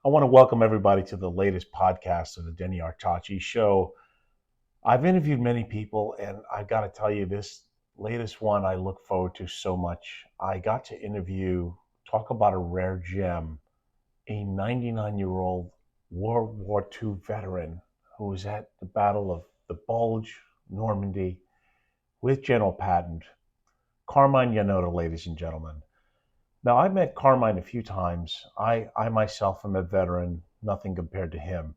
I want to welcome everybody to the latest podcast of the Denny Artachi Show. I've interviewed many people, and I got to tell you, this latest one I look forward to so much. I got to talk about a rare gem, a 99-year-old World War II veteran who was at the Battle of the Bulge, Normandy, with General Patton, Carmine Yannota, ladies and gentlemen. Now, I've met Carmine a few times. I myself am a veteran, nothing compared to him.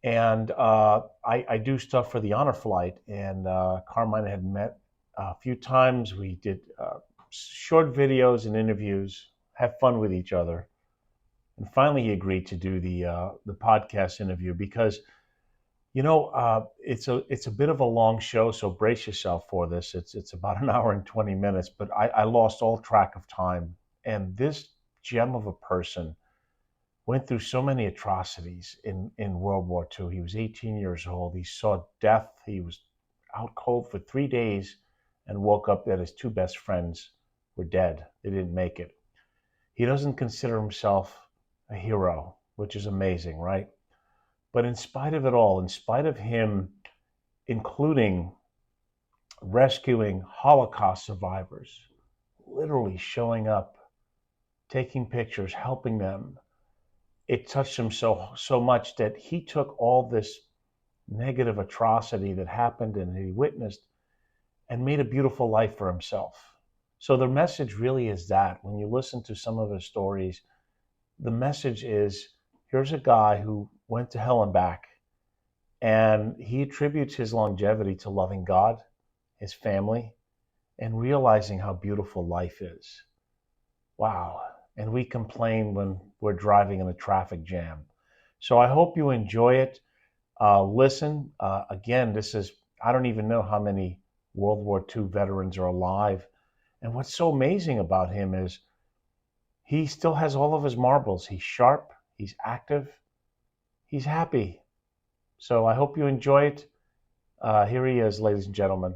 And I do stuff for the Honor Flight, and Carmine had met a few times. We did short videos and interviews, have fun with each other. And finally, he agreed to do the podcast interview because, it's a bit of a long show, so brace yourself for this. It's about an hour and 20 minutes, but I lost all track of time. And this gem of a person went through so many atrocities in World War II. He was 18 years old. He saw death. He was out cold for 3 days and woke up that his two best friends were dead. They didn't make it. He doesn't consider himself a hero, which is amazing, right? But in spite of it all, in spite of him including rescuing Holocaust survivors, literally showing up, taking pictures, helping them, it touched him so much that he took all this negative atrocity that happened and he witnessed and made a beautiful life for himself. So the message really is that when you listen to some of his stories, the message is, here's a guy who went to hell and back, and he attributes his longevity to loving God, his family, and realizing how beautiful life is. Wow. And we complain when we're driving in a traffic jam. So I hope you enjoy it. Listen, again, I don't even know how many World War II veterans are alive. And what's so amazing about him is he still has all of his marbles. He's sharp, he's active, he's happy. So I hope you enjoy it. Here he is, ladies and gentlemen.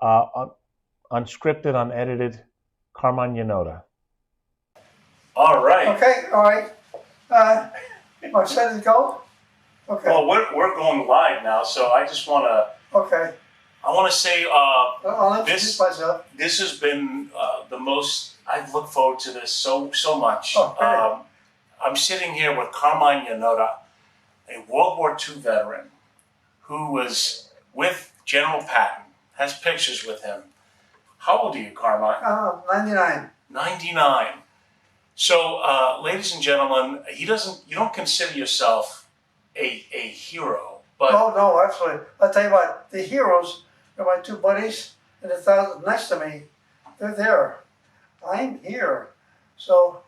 Unscripted, unedited, Carmine Yannota. All right. Okay, all right. Am set to go? Okay. Well, we're going live now, so I just want to. Okay. I want to say I'll introduce myself. This has been the most. I've looked forward to this so much. Oh, I'm sitting here with Carmine Yannota, a World War II veteran who was with General Patton. Has pictures with him. How old are you, Carmine? 99. 99. So, ladies and gentlemen, you don't consider yourself a hero, but No, actually, I'll tell you what, the heroes are my two buddies and the thousand next to me. They're there. I'm here. So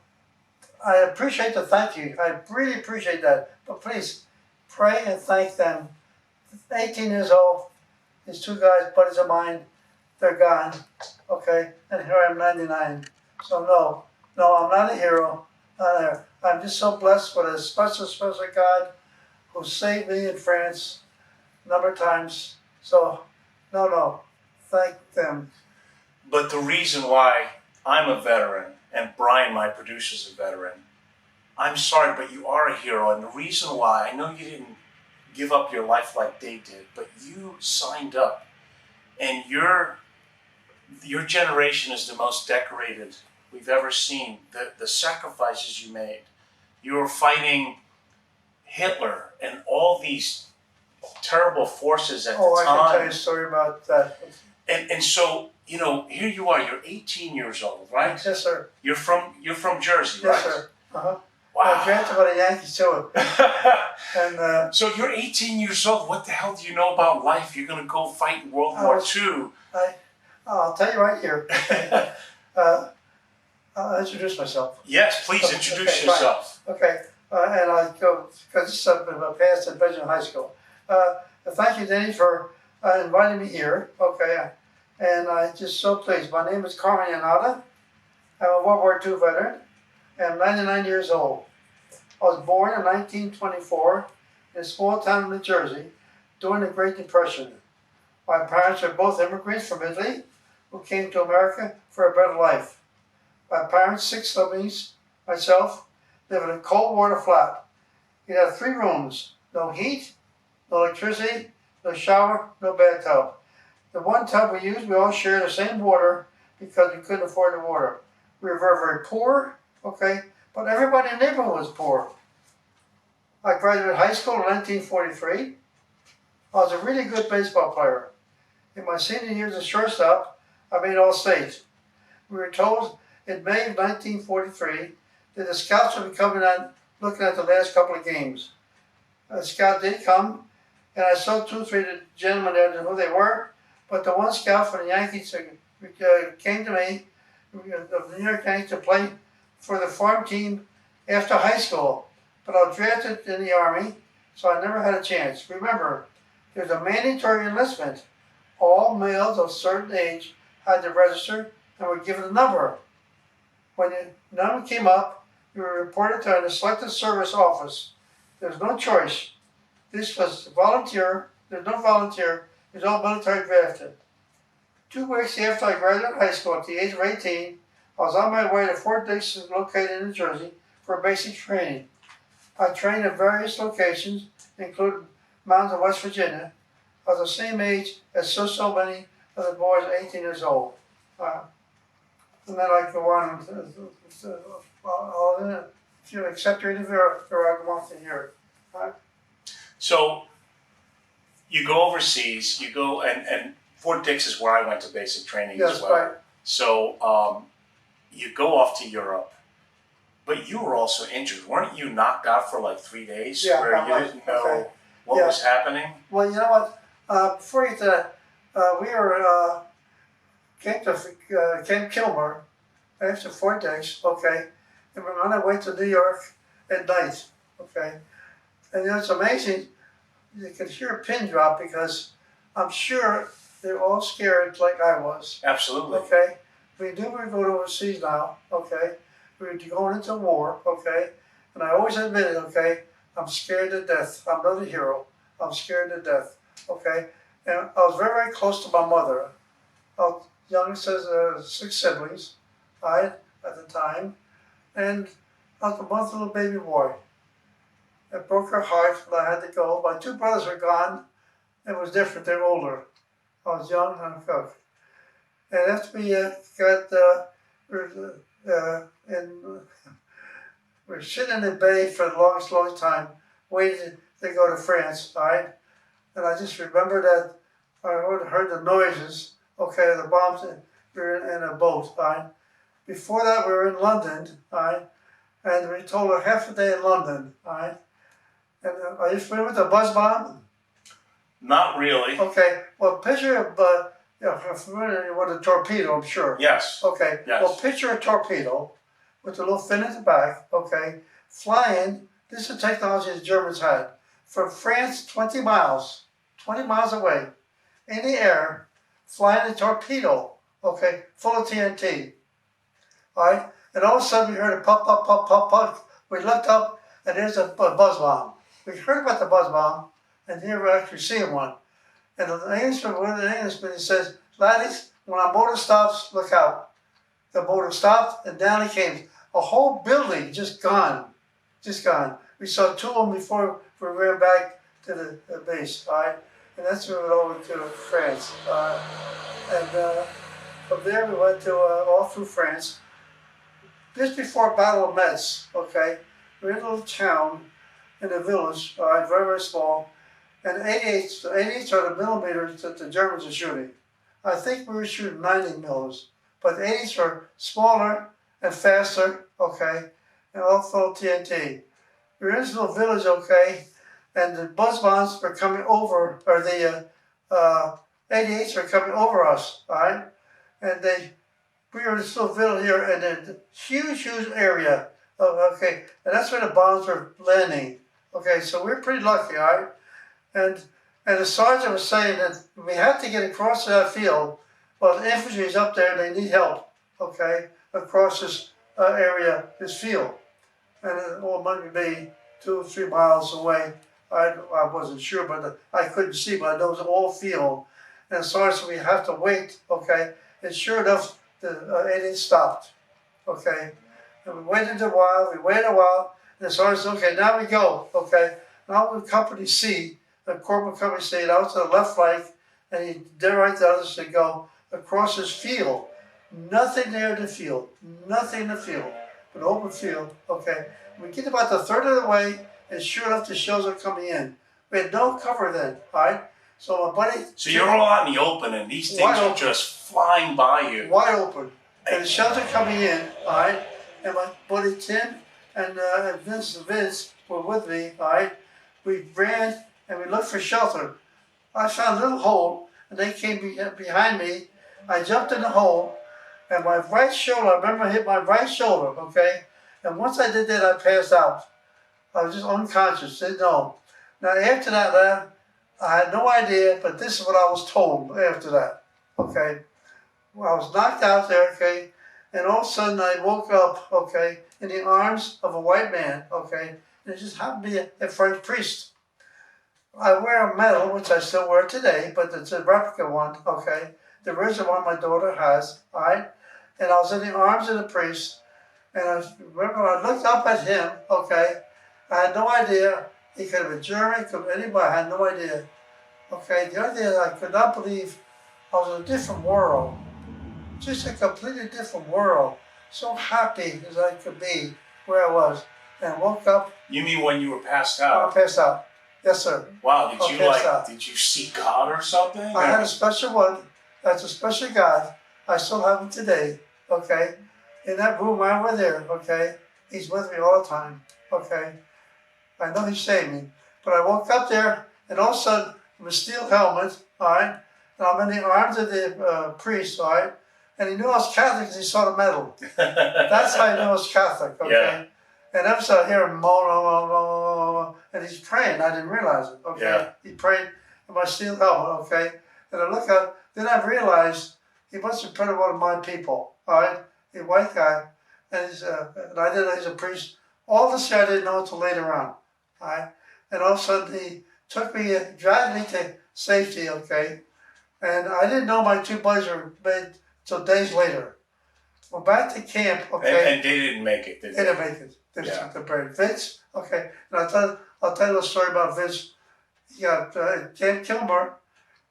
I appreciate the thank you. I really appreciate that. But please pray and thank them. 18 years old, these two guys, buddies of mine, they're gone. Okay, and here I am, 99. So no, I'm not a hero. I'm just so blessed with a special God who saved me in France a number of times. So, no, thank them. But the reason why I'm a veteran, and Brian, my producer, is a veteran, I'm sorry, but you are a hero. And the reason why, I know you didn't give up your life like they did, but you signed up. And your generation is the most decorated we've ever seen. The sacrifices you made. You were fighting Hitler and all these terrible forces at the time. Oh, I can tell you a story about that. And so, here you are. You're 18 years old, right? Yes, sir. You're from Jersey, right? Yes, sir. Uh-huh. Wow. I drafted by the Yankees too. And so you're 18 years old. What the hell do you know about life? You're going to go fight in World War II. I'll tell you right here. I'll introduce myself. Yes, please introduce yourself. Fine. Okay, and I'll go, because this is a past at Benjamin High School. Thank you, Denny, for inviting me here. Okay, and I'm just so pleased. My name is Carmine Yannota. I'm a World War II veteran, and I'm 99 years old. I was born in 1924 in a small town in New Jersey during the Great Depression. My parents are both immigrants from Italy who came to America for a better life. My parents, 6 siblings, myself, live in a cold water flat. You have 3 rooms, no heat, no electricity, no shower, no bathtub. The one tub we used, we all shared the same water because we couldn't afford the water. We were very, very poor, okay, but everybody in the neighborhood was poor. I graduated high school in 1943. I was a really good baseball player. In my senior year as a shortstop, I made All-State. We were told in May of 1943 that the scouts would be coming on looking at the last couple of games. A scout did come, and I saw 2 or 3 gentlemen there, I didn't know who they were, but the one scout from the Yankees came to me, of the New York Yankees, to play for the farm team after high school. But I was drafted in the Army, so I never had a chance. Remember, there's a mandatory enlistment. All males of a certain age had to register and were given a number. When the number came up, you were reported to the Selective Service Office. There's no choice. This was volunteer. There's no volunteer. It was all military drafted. 2 weeks after I graduated high school at the age of 18, I was on my way to Fort Dix, located in New Jersey, for basic training. I trained at various locations, including mountains of West Virginia. I was the same age as so many of the boys 18 years old. And then I go on, if you accept your interview, or I want to hear it. So you go overseas, you go, and Fort Dix is where I went to basic training as well. Right. So you go off to Europe, but you were also injured. Weren't you knocked out for like 3 days where you didn't know what was happening? Well, you know what? Before you get to that, we were came to Camp Kilmer after Fort Dix, okay, and we're on our way to New York at night, okay. And it's amazing, you could hear a pin drop because I'm sure they're all scared like I was. Absolutely. Okay, we knew we were going overseas now, okay. We were going into war, okay, and I always admitted, okay, I'm scared to death. I'm not a hero. I'm scared to death, okay. And I was very, very close to my mother. I was youngest of 6 siblings, at the time, and I was the month little baby boy. It broke her heart when I had to go. My 2 brothers were gone. It was different. They were older. I was young and cook. And after we we're sitting in the bay for the longest time, waiting to go to France, all right? And I just remember that I heard the noises, okay, the bombs, we were in a boat, all right? Before that, we were in London, all right? And we told her half a day in London, all right? And are you familiar with the buzz bomb? Not really. Okay, well, picture, you're familiar with a torpedo, I'm sure. Yes. Okay, yes. Well, picture a torpedo with a little fin at the back, okay, flying, this is the technology the Germans had, from France 20 miles away, in the air, flying a torpedo, okay, full of TNT. All right, and all of a sudden we heard a pop, pop, pop, pop, pop. We looked up, and there's a buzz bomb. We heard about the buzz bomb, and here we're actually seeing one. And the Englishman, one of the Englishmen, he says, laddies, when our motor stops, look out. The motor stopped, and down it came. A whole building just gone, We saw 2 of them before we ran back to the base, all right? And that's when we went over to France. And from there we went to all through France. Just before Battle of Metz, okay? We're in a little town in a village, all right, very, very small. And 88s are the millimeters that the Germans are shooting. I think we were shooting 90 mils, but the 80s are smaller and faster, okay, and all full of TNT. We were in this little village, okay, and the buzz bombs were coming over, or the 88s were coming over us, all right? And we were in this little village here, and a huge area, okay, and that's where the bombs were landing. Okay, so we're pretty lucky, all right? And the sergeant was saying that we had to get across that field. Well, the infantry is up there, they need help, okay, across this area, this field. And it might be 2 or 3 miles away. I wasn't sure, but I couldn't see, but I know it was all field. And the sergeant said, we have to wait, okay? And sure enough, the 88 stopped, okay? And we waited a while, And the sergeant said, okay, now we go. Okay, now we're Company C, the Corporal Company C, out to the left flank, and he directed the others to go across this field. Nothing there in the field. Nothing in the field. An open field. Okay. We get about the third of the way, and sure enough, the shells are coming in. We had no cover then, all right? So my buddy... So you're all out in the open, and these things are just flying by you. Wide open. And the shells are coming in, all right? And my buddy Tim and Vince were with me, all right? We ran, and we looked for shelter. I found a little hole, and they came behind me. I jumped in the hole, and my right shoulder, I remember I hit my right shoulder, okay? And once I did that, I passed out. I was just unconscious, didn't know. Now after that, I had no idea, but this is what I was told after that, okay? Well, I was knocked out there, okay? And all of a sudden I woke up, okay, in the arms of a white man, okay? And it just happened to be a French priest. I wear a medal, which I still wear today, but it's a replica one, okay? The original one my daughter has, all right? And I was in the arms of the priest, and I remember I looked up at him, okay? I had no idea. He could have been German, could have been anybody, I had no idea. Okay, the other thing is I could not believe I was in a different world. Just a completely different world. So happy as I could be where I was. And woke up. You mean when you were passed out? I passed out. Yes, sir. Wow, did you see God or something? I had a special one. That's a special God. I still have him today. Okay? In that room right over there, okay? He's with me all the time. Okay? I know he saved me. But I woke up there, and all of a sudden, with a steel helmet, all right? And I'm in the arms of the priest, all right? And he knew I was Catholic because he saw the medal. That's how he knew I was Catholic, okay? Yeah. And ever so I hear him moan, and he's praying. I didn't realize it, okay? Yeah. He prayed in my steel helmet, okay? And I look up, then I realized he must have been one of my people, all right? A white guy, and I didn't know he's a priest. All this I didn't know until later on, all right? And all of a sudden he took me, dragged me to safety, okay? And I didn't know my two buddies were made until days later. We're back to camp, okay? And they didn't make it, did they? They didn't make it. They just took the break. Vince, okay, and I'll tell you a story about Vince. He got Camp Kilmer.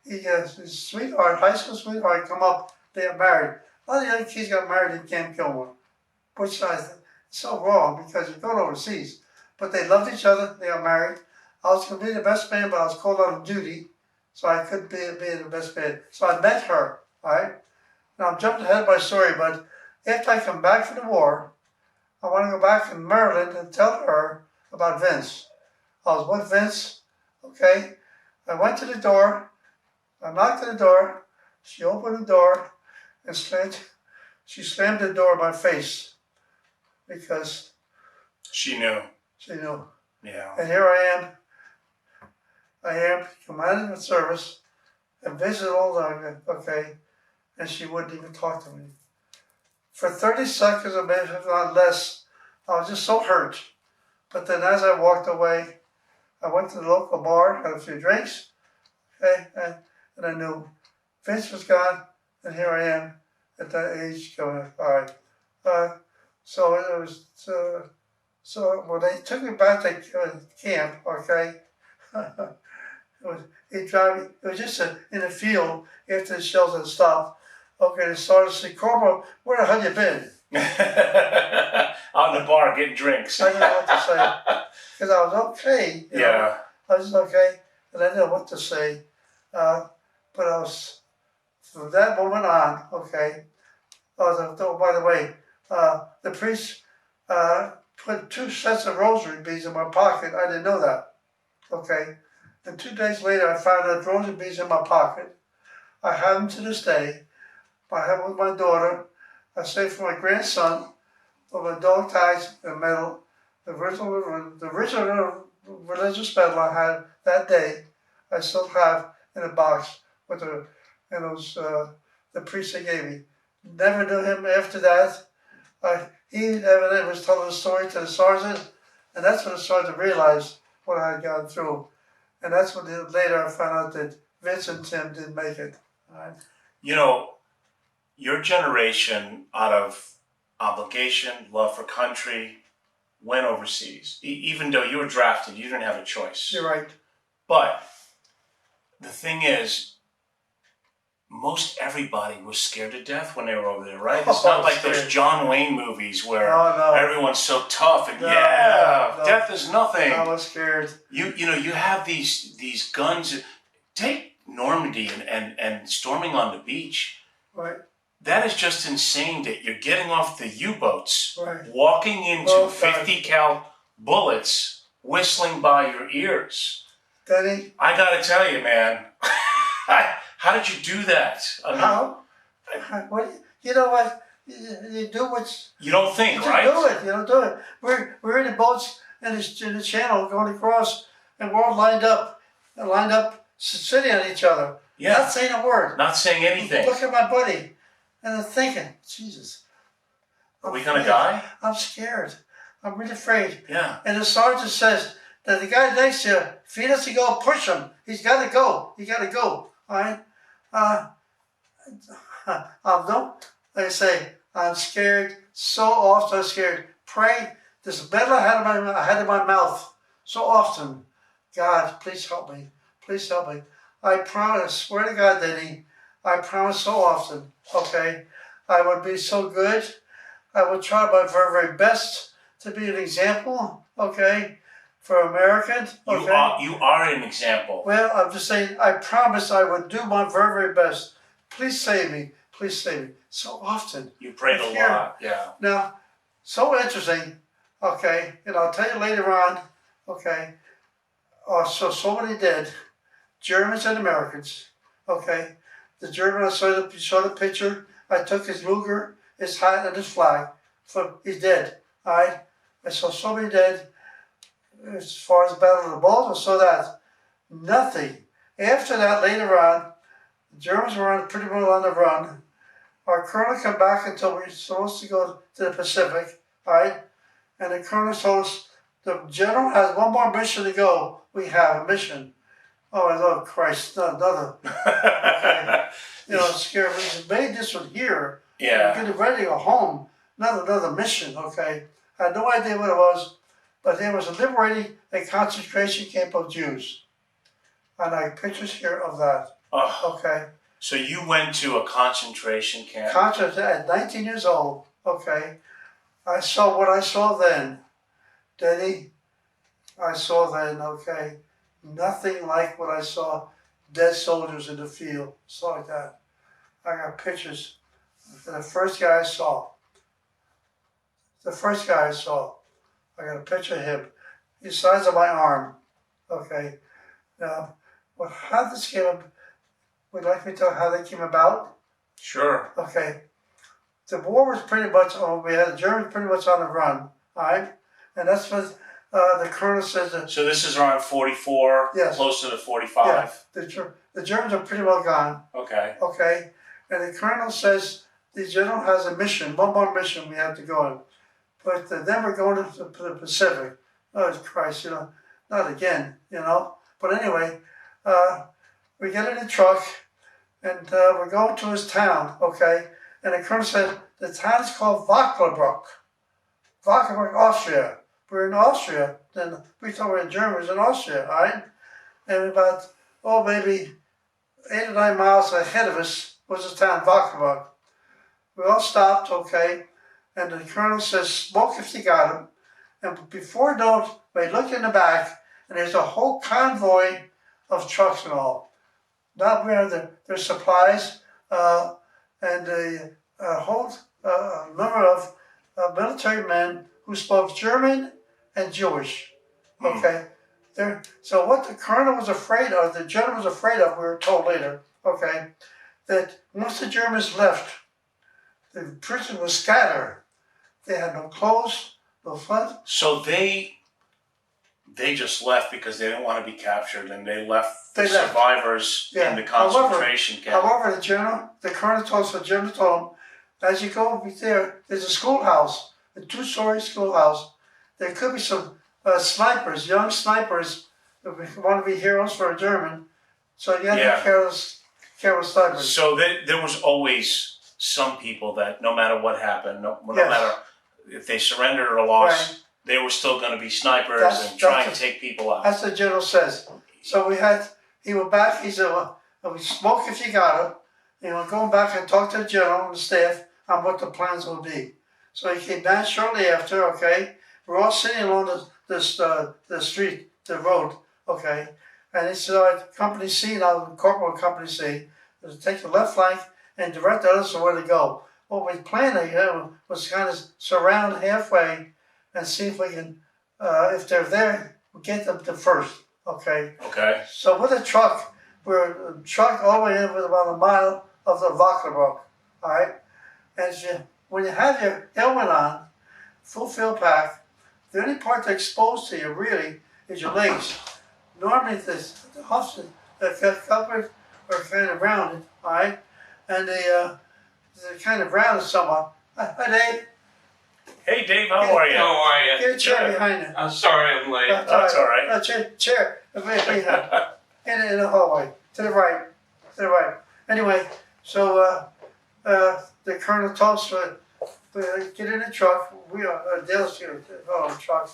He has his sweetheart, high school sweetheart, come up. They got married. A lot of young kids got married in Camp Kilmer, which is so wrong because you're going overseas. But they loved each other. They got married. I was going to be the best man, but I was called out of duty, so I couldn't be the best man. So I met her. All right. Now I'm jumping ahead of my story, but after I come back from the war, I want to go back to Maryland and tell her about Vince. I was with Vince, okay? I went to the door. I knocked on the door. She opened the door and she slammed the door in my face because she knew. She knew. Yeah. And here I am. I am commanding the service and Vince is older, okay? And she wouldn't even talk to me. For 30 seconds, or maybe not less, I was just so hurt. But then as I walked away, I went to the local bar, had a few drinks, okay, and I knew Vince was gone, and here I am at that age going, all right. So it was, so when they took me back to camp, okay, it was just in a field after the shells had stopped. Okay, they started to say, Corporal, where the hell you been? Out in the bar getting drinks. I didn't know what to say. Because I was okay. You know? I was okay, and I didn't know what to say. But I was, from that moment on, okay. Oh, by the way, the priest put 2 sets of rosary beads in my pocket. I didn't know that. Okay. And 2 days later, I found out rosary beads in my pocket. I have them to this day. I have with my daughter. I saved for my grandson with my dog tags and medal. The original religious medal I had that day, I still have in a box with the priest they gave me. Never knew him after that. He evidently was telling the story to the sergeant, and that's when the sergeant realized what I had gone through. And that's when later I found out that Vince and Tim didn't make it. All right. You know, your generation, out of obligation, love for country, went overseas. Even though you were drafted, you didn't have a choice. You're right. But the thing is, most everybody was scared to death when they were over there, right? It's not like those John Wayne movies where everyone's so tough and death is nothing. I was scared. You know, you have these guns. Take Normandy and storming on the beach. Right. That is just insane that you're getting off the U-boats, right. walking into 50 cal bullets whistling by your ears. Denny? I gotta tell you, man, how did you do that? I mean, how? What? You know what? You do what's... You don't think, right? You don't do it. We're in the boats in the channel going across, and we're all lined up, sitting on each other. Yeah. Not saying a word. Not saying anything. Look at my buddy. And I'm thinking, Jesus. Are we going to die? I'm scared. I'm really afraid. Yeah. And the sergeant says that the guy next to you, if he doesn't go, push him. He's got to go. He got to go. All right? No. Like I say, I'm scared. So often I'm scared. Pray. There's a metal ahead of my mouth. So often. God, please help me. Please help me. I promise, swear to God, Denny, I promise so often, okay? I would be so good. I would try my very, very best to be an example, okay, for Americans. Okay? You are an example. Well, I'm just saying, I promise I would do my very, very best. Please save me. Please save me. So often. You prayed a lot, yeah. Now, so interesting, okay, and I'll tell you later on, okay, so many dead, Germans and Americans, okay. The German, I saw the picture. I took his Luger, his hat, and his flag. He's dead. All right? I saw so many dead. As far as the Battle of the Bulge, I saw that. Nothing. After that, later on, the Germans were pretty well on the run. Our colonel came back until we were supposed to go to the Pacific. All right? And the colonel told us, the general has one more mission to go. We have a mission. Oh, I love Christ, another. Okay. You know, it's scary. We made this one here. Yeah. We're getting ready to go home. Not another mission, okay? I had no idea what it was, but there was liberating a concentration camp of Jews. And I have pictures here of that. Oh. Okay. So you went to a concentration camp? At 19 years old, okay. I saw what I saw then. Denny, I saw then, okay. Nothing like what I saw, dead soldiers in the field, stuff like that. I got pictures. The first guy I saw, I got a picture of him, the size of my arm, okay. Now, how this came up, would you like me to tell how they came about? Sure. Okay. The war was pretty much over. We had the Germans pretty much on the run, all right? And that's what the colonel says. So this is around 44, yes. Close to the 45. Yeah, the Germans are pretty well gone. Okay. Okay. And the colonel says the general has a mission, one more mission we have to go on. But then we're going to the Pacific. Oh, Christ, you know, not again, you know. But anyway, we get in the truck and we're going to his town, okay. And the colonel said the town is called Wackelbruck, Austria. We're in Austria. Then we thought we were in Germany, in Austria, all right? And about, maybe 8 or 9 miles ahead of us was the town, Wackelbruck. We all stopped, okay? And the colonel says, smoke if you got him. And before those, we look in the back, and there's a whole convoy of trucks and all. Not where there's supplies, and a whole number of military men who spoke German and Jewish. Okay? So what the colonel was afraid of, the general was afraid of, we were told later, okay, that once the Germans left, the prison was scattered. They had no clothes, no food. So they just left because they didn't want to be captured, and they left the survivors in the concentration camp. However, the colonel told us, the general told him, as you go over there, there's a schoolhouse, a 2-story schoolhouse. There could be some snipers, young snipers, that want to be heroes for a German. So you have to be careless snipers. So there was always some people that no matter what happened, no matter if they surrendered or lost, they were still going to be snipers and try and take people out. That's what the general says. So he went back, he said, well, we smoke if you got it. You know, going back and talk to the general and the staff on what the plans will be. So he came down shortly after, okay. We're all sitting along the street, the road, okay. And he said, all right, Company C, now Corporal Company C, is take the left flank and direct us where to go. What we planned was kind of surround halfway and see if we can, if they're there, we get them to first, okay. Okay. So with a truck, we're trucked all the way in with about a mile of the Wackerbrook, all right? And when you have your helmet on, full field pack, the only part that's exposed to you really is your legs. Normally the hoofs that get covered are kind of rounded, all right? And they're kind of rounded somewhat. Hi, Dave. Hey, Dave, how are you? How are you? Get a chair behind you. I'm sorry I'm late. That's all right. Chair. In the hallway. To the right. Anyway, so the colonel told us to get in the truck. We are Dale's truck.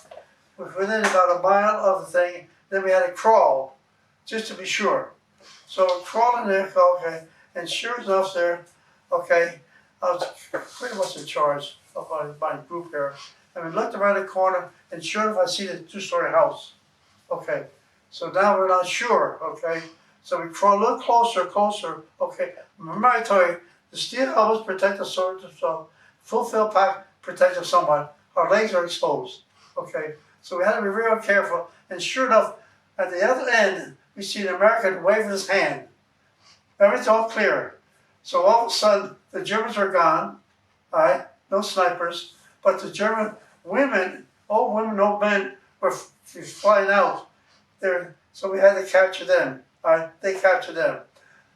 Within about a mile of the thing, then we had to crawl, just to be sure. So we're crawling there, okay, and sure enough there, okay, I was pretty much in charge of my group here. And we looked around the corner, and sure enough, I see the two-story house. Okay, so now we're not sure, okay? So we crawl a little closer, okay? Remember I told you, the steel helmets protect us, so full field pack protects us somewhat. Our legs are exposed, okay? So we had to be real careful. And sure enough, at the other end, we see an American waving his hand. Everything's all clear. So all of a sudden, the Germans are gone, all right? No snipers, but the German women, old men, were flying out there. So we had to capture them. All right, they captured them.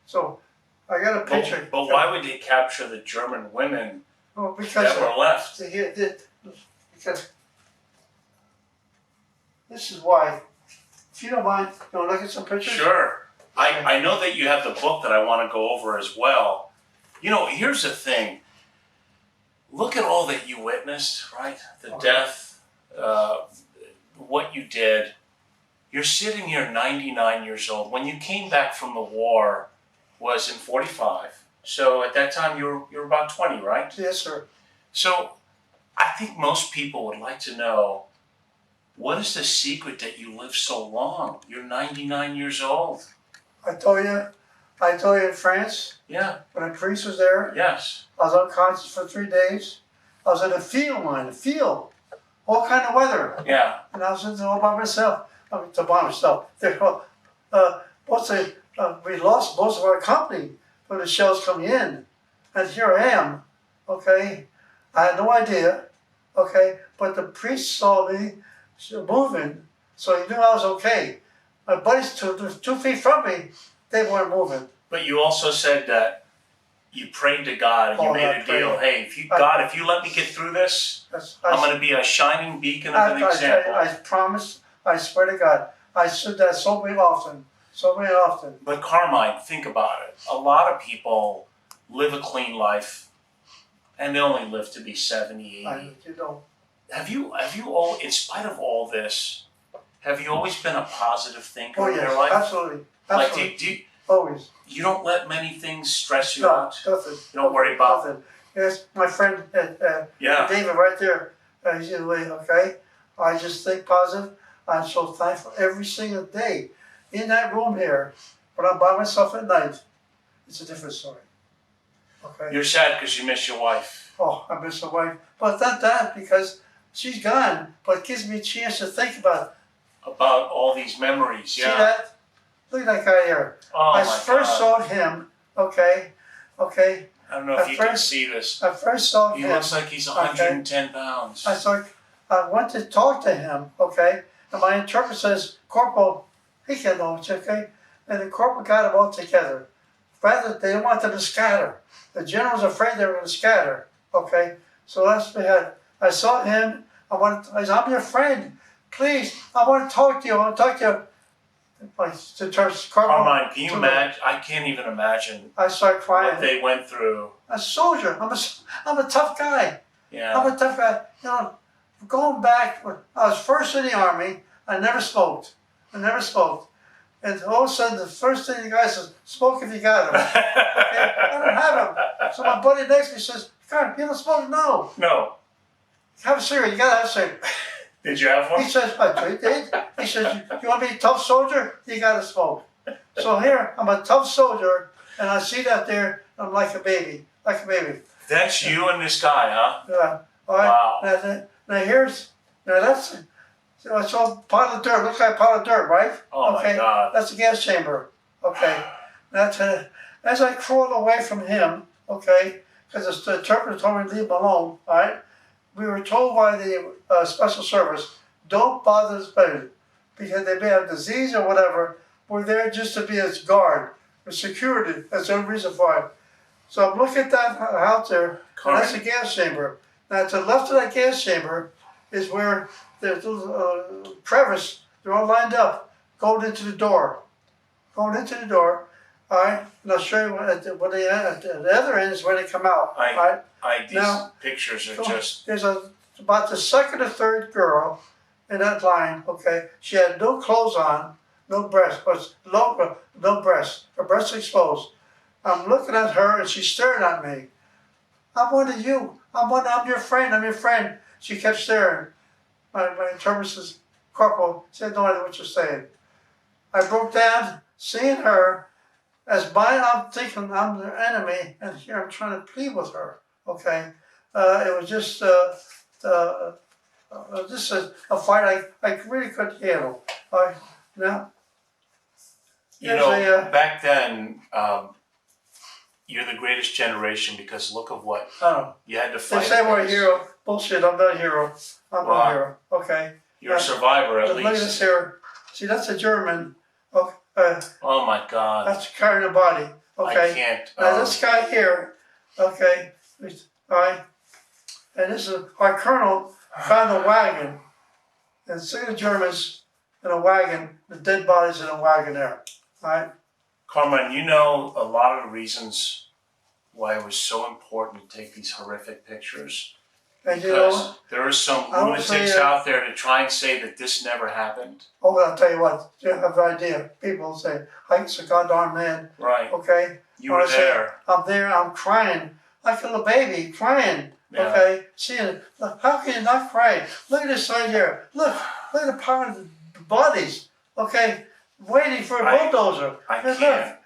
So I got a picture. But why would they capture the German women because that were left? Because this is why. If you don't mind, you want to look at some pictures? Sure. I know that you have the book that I want to go over as well. You know, here's the thing. Look at all that you witnessed, right? The death, what you did. You're sitting here 99 years old. When you came back from the war was in 45. So at that time you were about 20, right? Yes, sir. So I think most people would like to know, what is the secret that you lived so long? You're 99 years old. I told you in France. Yeah. When a priest was there. Yes. I was unconscious for 3 days. I was in a field, all kind of weather. Yeah. And I was in all by myself. By myself. We lost most of our company when the shells coming in. And here I am, okay? I had no idea, okay? But the priest saw me moving, so he knew I was okay. My buddies 2 feet from me, they weren't moving. But you also said that you prayed to God and you made a deal. Hey, if you let me get through this, I'm going to be a shining beacon of an example. I promise, I swear to God, I said that so many often. But Carmine, think about it. A lot of people live a clean life and they only live to be 70, 80. Have you all, in spite of all this, have you always been a positive thinker in your life? Absolutely. Like, do you, always. You don't let many things stress you out? Nothing. You don't worry about nothing. Yes, my friend yeah. David right there, he's in the way, okay? I just think positive. I'm so thankful every single day. In that room here, when I'm by myself at night, it's a different story. Okay? You're sad because you miss your wife. Oh, I miss my wife. But not that, because she's gone, but it gives me a chance to think about all these memories, yeah. See that? Look at that guy here. Oh, I first saw him, okay. I don't know if you can see this. I first saw him. He looks like he's 110 pounds. I went to talk to him, okay, and my interpreter says, Corporal, he can't know it, okay? And the corporal got them all together. Rather, they didn't want them to scatter. The general was afraid they were going to scatter, okay? So that's what we had. I saw him. I said, I'm your friend. Please, I want to talk to you. Carmine, can you imagine? I can't even imagine. I started crying. What they went through. A soldier. I'm a tough guy. Yeah. I'm a tough guy. You know, going back, I was first in the Army. I never smoked. I never smoked. And all of a sudden, the first thing the guy says, smoke if you got them. Okay? I don't have them. So my buddy next to me says, God, you don't smoke? No. No. Have a cigarette. You got to have a cigarette. Did you have one? He says, I did. He says, you want to be a tough soldier? You got to smoke. So here, I'm a tough soldier, and I see that there, I'm like a baby. Like a baby. That's you and this guy, huh? Yeah. All right. Wow. Now that's it's all pile of dirt. Looks like a pile of dirt, right? Oh okay. my God. That's a gas chamber. Okay. That's as I crawled away from him. Okay, because the interpreter told me to leave him alone. All right. We were told by the special service, don't bother this person because they may have disease or whatever. We're there just to be as guard or security. That's the only reason for it. So I'm looking at that out there, and that's a gas chamber. Now to the left of that gas chamber is where there's a crevice. They're all lined up, going into the door. Going into the door. All right, and I'll show you at the other end is where they come out. All right. These pictures are just. There's about the second or third girl in that line. Okay, she had no clothes on, no breasts, no breasts. Her breasts exposed. I'm looking at her and she's staring at me. I'm one of you. I'm your friend. I'm your friend. She kept staring. My interpreter says, Corporal, she had no idea what you're saying. I broke down, seeing her as I'm thinking I'm their enemy, and here I'm trying to plead with her. Okay, it was just a fight I really couldn't handle. Now, back then. You're the greatest generation because look of what you had to fight. They say we're a hero. Bullshit, I'm not a hero. I'm not a hero. Okay. You're a survivor at least. Look at this here. See, that's a German. Okay. Oh my God. That's carrying a body. Okay. I can't. Now this guy here, okay, all right, and this is our colonel found a wagon, and 6 Germans in a wagon, the dead bodies in a wagon there, all right? Carmine, you know a lot of the reasons why it was so important to take these horrific pictures. And because there are some lunatics out there to try and say that this never happened. Oh, I'll tell you what, you have an idea. People say, Ike's a goddamn man. Right. Okay? You were there. I'm there, I'm crying. Like a little baby, crying. Yeah. Okay? Seeing it. Look, how can you not cry? Look at this side here. Look at the power of the bodies. Okay? Waiting for a bulldozer. I can't.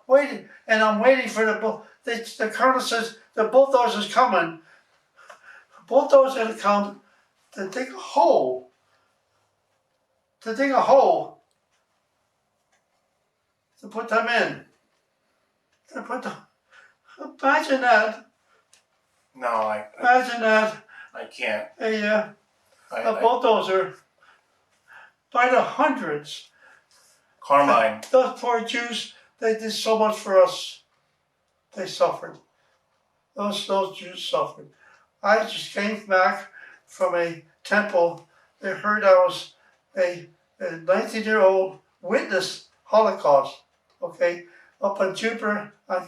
Waiting. And I'm waiting for the colonel says, the bulldozer's coming. The bulldozer's going to come to dig a hole. To dig a hole. To put them in. To put them. Imagine that. No, Imagine that. I can't. A bulldozer by the hundreds. Carmine. Those poor Jews, they did so much for us. They suffered. Those Jews suffered. I just came back from a temple. They heard I was a 19-year-old witness Holocaust. Okay, up on Jupiter on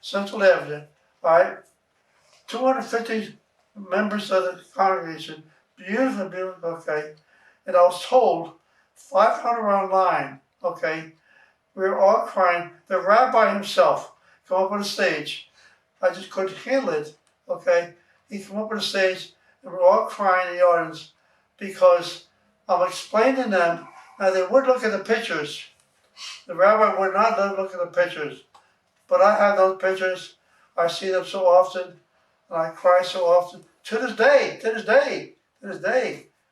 Central Avenue. All right, 250 members of the congregation. Beautiful, beautiful. Okay, and I was told 500 online. Okay, we were all crying. The rabbi himself come up on the stage. I just couldn't handle it. Okay, he came up on the stage and we were all crying in the audience because I'm explaining to them. Now they would look at the pictures. The rabbi would not look at the pictures, but I have those pictures. I see them so often, and I cry so often. To this day.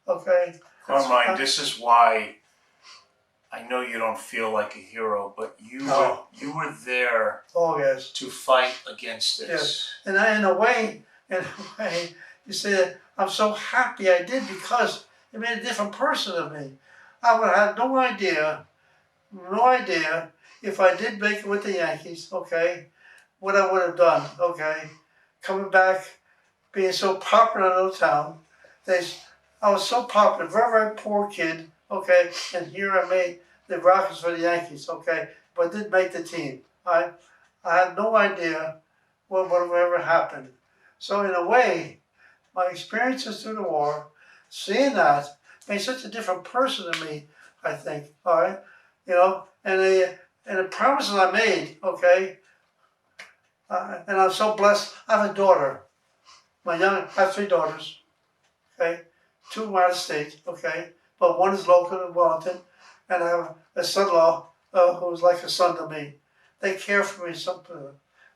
Okay. Carmine, this is why. I know you don't feel like a hero, but you were there to fight against this. Yes. And in a way, you say that I'm so happy I did because it made a different person of me. I would have had no idea if I did make it with the Yankees, okay, what I would have done, okay. Coming back, being so popular in a little town. I was so popular, very, very poor kid, okay, and here I made the Rockets for the Yankees, okay, but did make the team. I had no idea what would have ever happened. So in a way, my experiences through the war seeing that made such a different person to me, I think, all right? You know, and the promises I made, okay? And I'm so blessed. I have a daughter. I have 3 daughters, okay? 2 are out of state, okay? But one is local in Wellington, and I have a son-in-law who's like a son to me. They care for me something.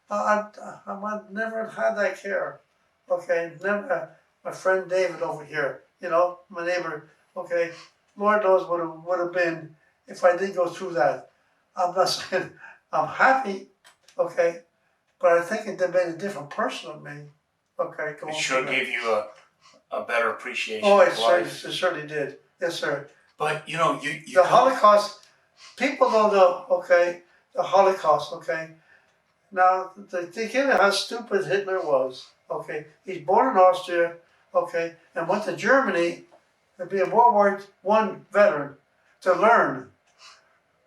I've never had that care, okay? Never. My friend David over here, you know, my neighbor, okay? Lord knows what it would have been if I did go through that. I'm not saying I'm happy, okay? But I think it made a different person of me, okay? It sure gave you a better appreciation of life. It certainly did. Yes, sir. But, you know, the Holocaust, people don't know, okay, the Holocaust, okay? Now, they give you how stupid Hitler was, okay? He's born in Austria, okay, and went to Germany to be a World War I veteran to learn.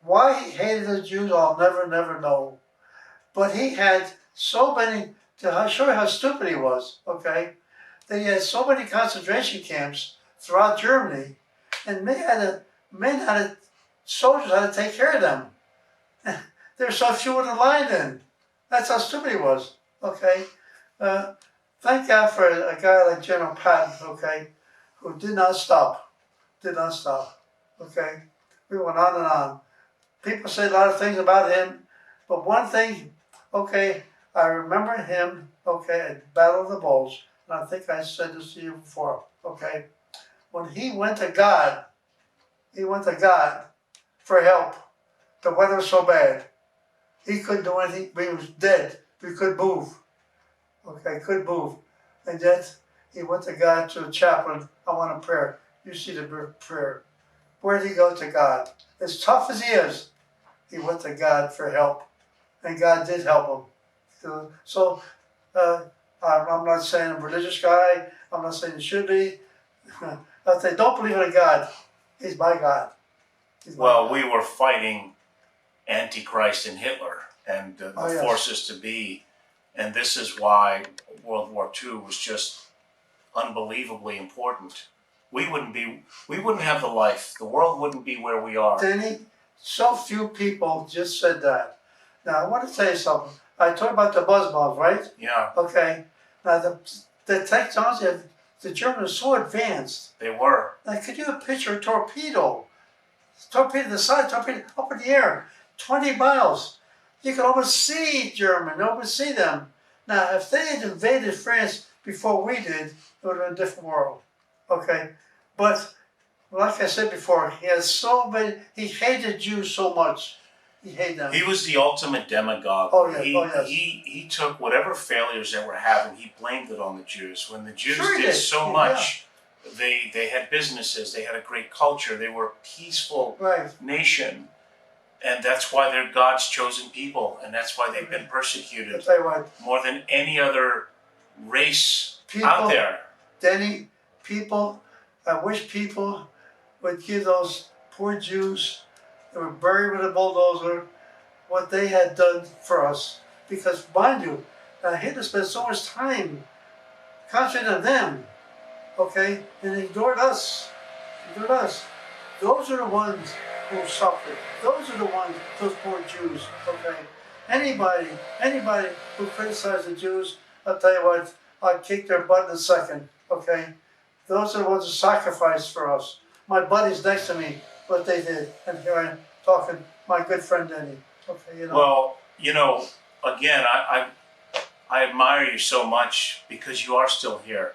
Why he hated the Jews, I'll never know. But he had so many, to show you how stupid he was, okay? That he had so many concentration camps throughout Germany, and soldiers had to take care of them. There were so few in the line then. That's how stupid he was, okay? Thank God for a guy like General Patton, okay, who did not stop, okay? We went on and on. People say a lot of things about him, but one thing, okay, I remember him, okay, at Battle of the Bulge, and I think I said this to you before, okay? When he went to God for help. The weather was so bad. He couldn't do anything, but he was dead. He couldn't move. Okay, couldn't move. And yet, he went to God, to the chaplain, I want a prayer. You see the prayer. Where did he go to God? As tough as he is, he went to God for help. And God did help him. So I'm not saying I'm a religious guy. I'm not saying you should be. I say, don't believe in a God. He's my God. We were fighting Antichrist and Hitler and the forces to be. And this is why World War II was just unbelievably important. We wouldn't have the life. The world wouldn't be where we are. Danny, so few people just said that. Now, I want to tell you something. I told you about the buzz bombs, right? Yeah. Okay. Now, the technology of the Germans so advanced. They were. Now, could you picture a torpedo? Torpedo the side, torpedo up in the air, 20 miles. You could almost see German, almost see them. Now, if they had invaded France before we did, it would have been a different world. Okay? But, like I said before, he hated Jews so much. He hated them. He was the ultimate demagogue. Oh, yes. He took whatever failures they were having, he blamed it on the Jews. When the Jews did did so much, they had businesses, they had a great culture, they were a peaceful nation. And that's why they're God's chosen people, and that's why they've been persecuted I'll tell you what, more than any other race out there. Denny, I wish people would give those poor Jews that were buried with a bulldozer what they had done for us. Because, mind you, Hitler spent so much time concentrating on them, okay, and ignored us. Those are the ones who suffered. Those are the ones, those poor Jews, okay? Anybody who criticized the Jews, I'll tell you what, I'd kick their butt in a second, okay? Those are the ones who sacrificed for us. My buddies next to me, what they did, and here I am talking, my good friend Denny, okay, you know. Well, you know, again, I admire you so much because you are still here.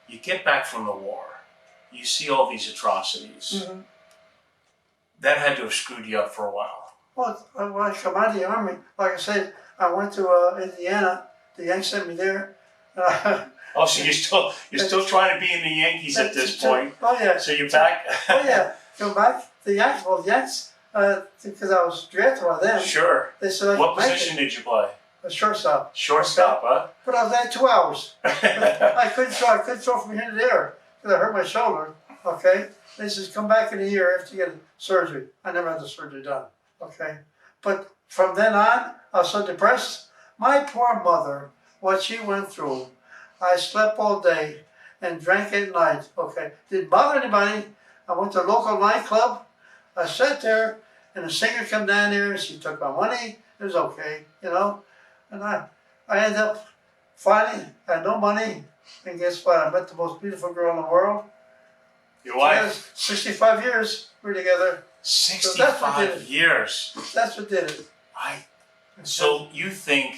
You get back from the war, you see all these atrocities. Mm-hmm. That had to have screwed you up for a while. Well, when I come out of the Army, like I said, I went to Indiana. The Yanks sent me there. So you're still trying to be in the Yankees at this point. Oh yeah. So you're back. Oh yeah, come back. The Yanks, because I was drafted by them. Sure. They said, what position did you play? A shortstop. Shortstop, huh? But I was there 2 hours. I couldn't throw from here to there because I hurt my shoulder. Okay. They says, come back in a year after you get surgery. I never had the surgery done. Okay. But from then on, I was so depressed. My poor mother, what she went through, I slept all day. and drank at night. Okay, didn't bother anybody. I went to a local nightclub. I sat there, and the singer came down there, and she took my money. It was okay, you know. And I ended up finally had no money, and guess what? I met the most beautiful girl in the world. Your wife? 65 years we're together. 65 years. That's what did it. Right. So you think,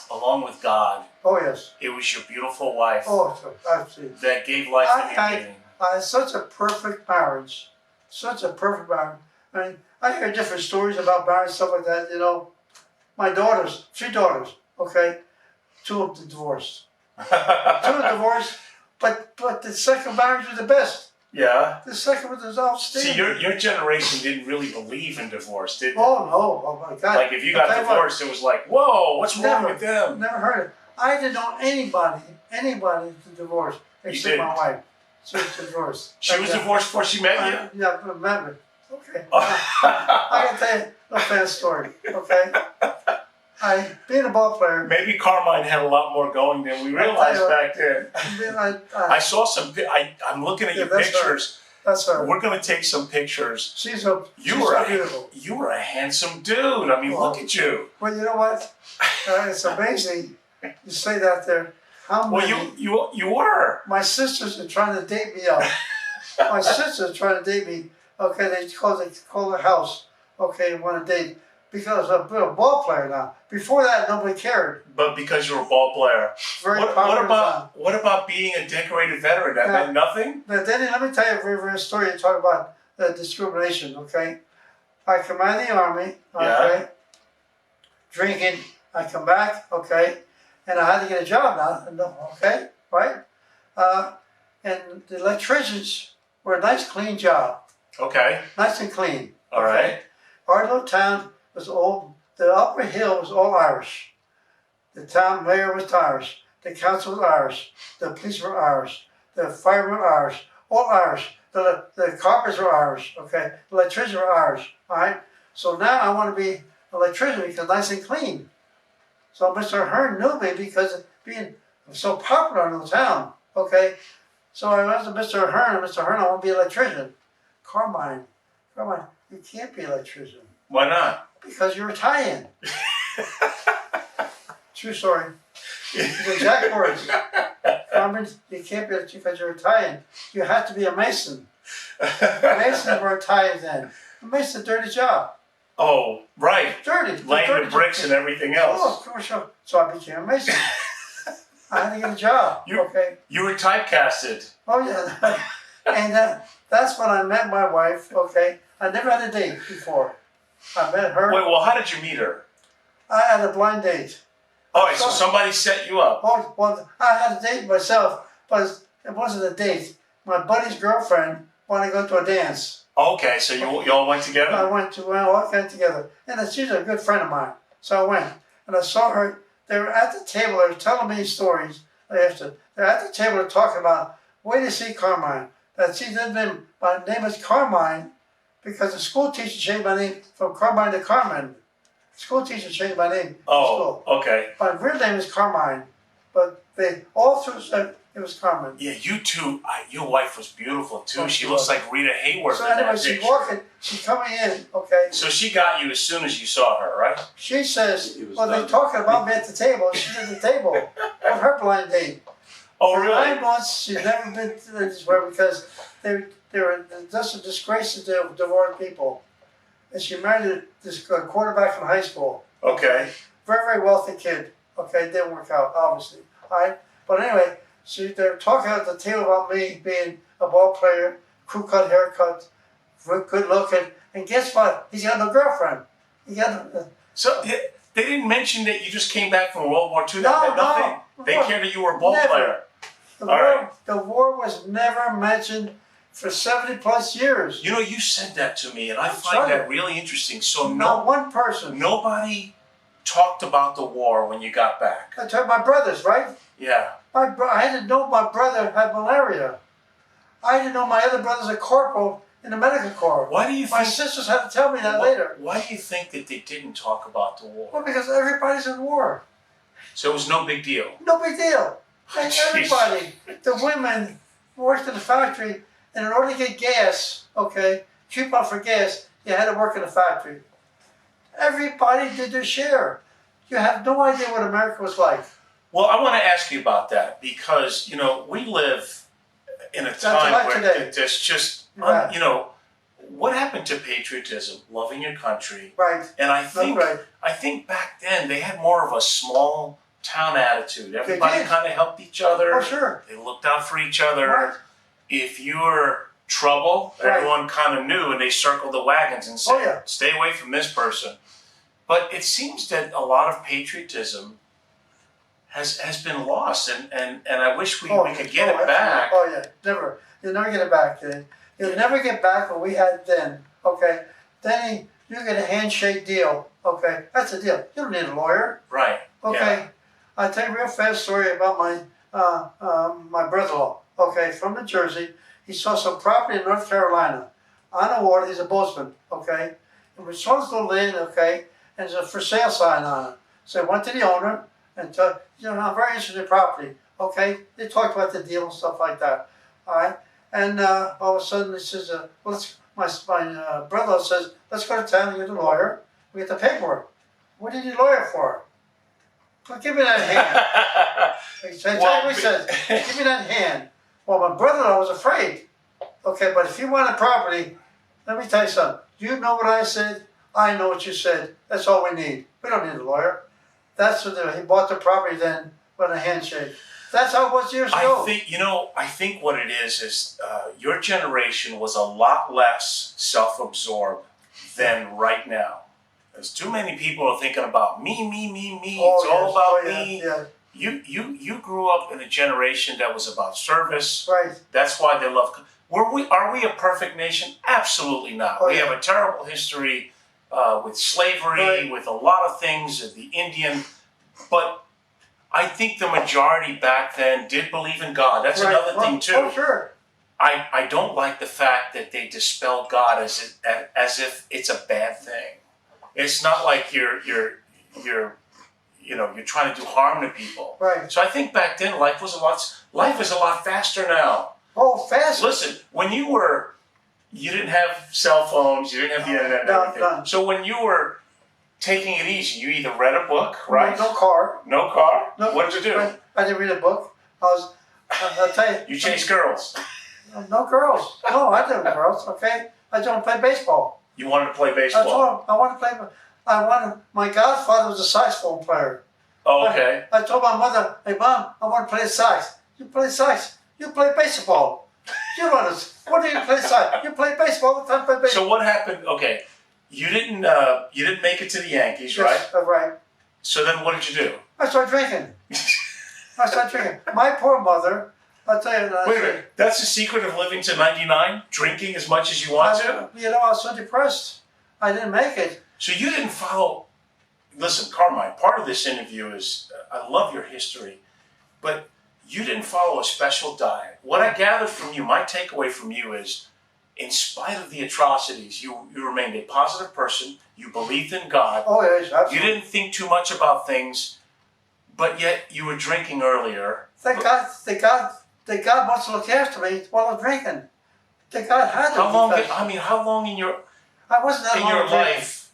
along with God, oh yes, it was your beautiful wife that gave life to the beginning. I had such a perfect marriage. Such a perfect marriage. I mean, I hear different stories about marriage, stuff like that, you know. My daughters, 3 daughters, okay? 2 of them divorced. 2 are divorced, but the second marriage was the best. Yeah. The second one was outstanding. See, your generation didn't really believe in divorce, did they? Oh, no. Oh, my God. Like, if you got divorced, it was like, whoa, what's wrong with them? Never heard it. I didn't know anybody to divorce, except my wife. She was divorced. She was divorced before she met you? Yeah, but met me. Okay. I can tell you a fast story, okay? Being a ball player. Maybe Carmine had a lot more going than we realized back then. I saw some. I'm looking at your pictures. That's her. We're going to take some pictures. She's so beautiful. You were a handsome dude. I mean, look at you. Well, you know what? It's amazing. You say that there. How many? Well, you were. My sisters are trying to date me up. My sisters are trying to date me. Okay, they call the house. Okay, want to date. Because I'm a ball player now. Before that, nobody cared. But because you're a ball player. What about being a decorated veteran? That meant nothing? Then let me tell you a very, very story. You talk about discrimination, okay? I come out of the Army, okay? Drinking. I come back, okay? And I had to get a job now, okay? Right? And the electricians were a nice, clean job. Okay. Nice and clean. All right. Our little town was all, the upper hill was all Irish. The town mayor was Irish. The council was Irish. The police were Irish. The firemen were Irish. All Irish. The carpenters were Irish. Okay. The electricians were Irish. All right. So now I want to be an electrician because nice and clean. So Mr. Hearn knew me because of being so popular in the town. Okay. So I went to Mr. Hearn. Mr. Hearn, I want to be an electrician. Carmine, you can't be an electrician. Why not? Because you're Italian. True story. The exact words. Carmen, you can't be because you're Italian. You have to be a mason. Masons were Italian then. A mason's a dirty job. Oh, right. Dirty. Laying the bricks and everything else. Oh, of course. So I became a mason. I had to get a job. You were typecasted. Oh, yeah. And that's when I met my wife, okay? I never had a date before. I met her. Wait, well, how did you meet her? I had a blind date. All right, so somebody set you up. Oh, well, I had a date myself, but it wasn't a date. My buddy's girlfriend wanted to go to a dance. Okay, so you all went together? We all went together. And she's a good friend of mine. So I went, and I saw her. They were at the table. They were telling me stories. They're at the table talking about, where did you see Carmine? That she didn't name, my name is Carmine because the school teacher changed my name from Carmine to Carmen. School teacher changed my name. Oh, okay. My real name is Carmine, but they all through said it was Carmen. Yeah, you two. Your wife was beautiful too. She looks like Rita Hayworth. So anyway, she's coming in. Okay. So she got you as soon as you saw her, right? She says, "Well, they're talking about me at the table." She's at the table on her blind date. Oh, really? For 9 months, she's never been to this way because they were just a disgrace to divorced people. And she married this quarterback from high school. Okay. Very, very wealthy kid. Okay, it didn't work out, obviously. All right? But anyway, they're talking at the table about me being a ball player, crew cut haircut, good looking. And guess what? He's got no girlfriend. So they didn't mention that you just came back from World War II? No. They cared that you were a ball player. The war was never mentioned for 70 plus years. You know, you said that to me, and I find that really interesting. So not one person. Nobody talked about the war when you got back. I told my brothers, right? Yeah. I didn't know my brother had malaria. I didn't know my other brother's a corporal in the medical corps. Why do you think... My sisters had to tell me that later. Why do you think that they didn't talk about the war? Well, because everybody's in war. So it was no big deal? No big deal. And everybody, the women worked in the factory, and in order to get gas, okay, coupon for gas, you had to work in the factory. Everybody did their share. You have no idea what America was like. Well, I want to ask you about that because, we live in a time where there's just, what happened to patriotism, loving your country? Right. And I think back then they had more of a small town attitude. Everybody kind of helped each other. Oh, sure. They looked out for each other. Right. If you were trouble, everyone kind of knew, and they circled the wagons and said, stay away from this person. But it seems that a lot of patriotism has been lost, and I wish we could get it back. Oh, yeah, never. You'll never get it back, then. You'll never get back what we had then, okay? Then you get a handshake deal, okay? That's a deal. You don't need a lawyer. Right. Okay? Yeah. I'll tell you a real fast story about my brother-in-law, okay, from New Jersey. He saw some property in North Carolina on the water. He's a boatsman, okay? And we saw this little land, okay, and there's a for sale sign on it. So I went to the owner and told, I'm very interested in property, okay? They talked about the deal and stuff like that, all right? And all of a sudden he says, my brother says, let's go to town and get a lawyer. We get the paperwork. What do you need a lawyer for? Well, give me that hand. He says, give me that hand. Well, my brother-in-law was afraid. Okay, but if you want a property, let me tell you something. You know what I said? I know what you said. That's all we need. We don't need a lawyer. That's what he bought the property then with a handshake. That's how it was years ago. I think what it is your generation was a lot less self-absorbed than right now. There's too many people are thinking about me. It's all about me. Yeah. You grew up in a generation that was about service. Right. That's why they love. Are we a perfect nation? Absolutely not. We have a terrible history with slavery, with a lot of things, the Indian. But I think the majority back then did believe in God. That's another thing too. Oh, sure. I don't like the fact that they dispel God as if it's a bad thing. It's not like you're trying to do harm to people. Right. So I think back then life is a lot faster now. Oh, faster. Listen, when you didn't have cell phones, you didn't have the internet and everything. None. So when you were taking it easy, you either read a book, right? No car. No car? No, what did you do? I didn't read a book. I'll tell you. You chased girls. No girls. No, I didn't girls, okay? I don't play baseball. You wanted to play baseball? I wanted to play. My godfather was a saxophone player. Oh, okay. I told my mother, hey, Mom, I want to play sax. You play sax. You play baseball. You want to, what do you play sax? You play baseball all the time, play baseball. So what happened? Okay, you didn't make it to the Yankees, yes, right? Right. So then what did you do? I started drinking. My poor mother, I'll tell you. Wait a minute. That's the secret of living to 99? Drinking as much as you want to? I was so depressed. I didn't make it. So you didn't follow... Listen, Carmine, part of this interview is... I love your history, but you didn't follow a special diet. What I gathered from you, my takeaway from you is, in spite of the atrocities, you remained a positive person. You believed in God. Oh, yes, absolutely. You didn't think too much about things, but yet you were drinking earlier. Thank God wants to look after me while I'm drinking. Thank God had to. How long in your life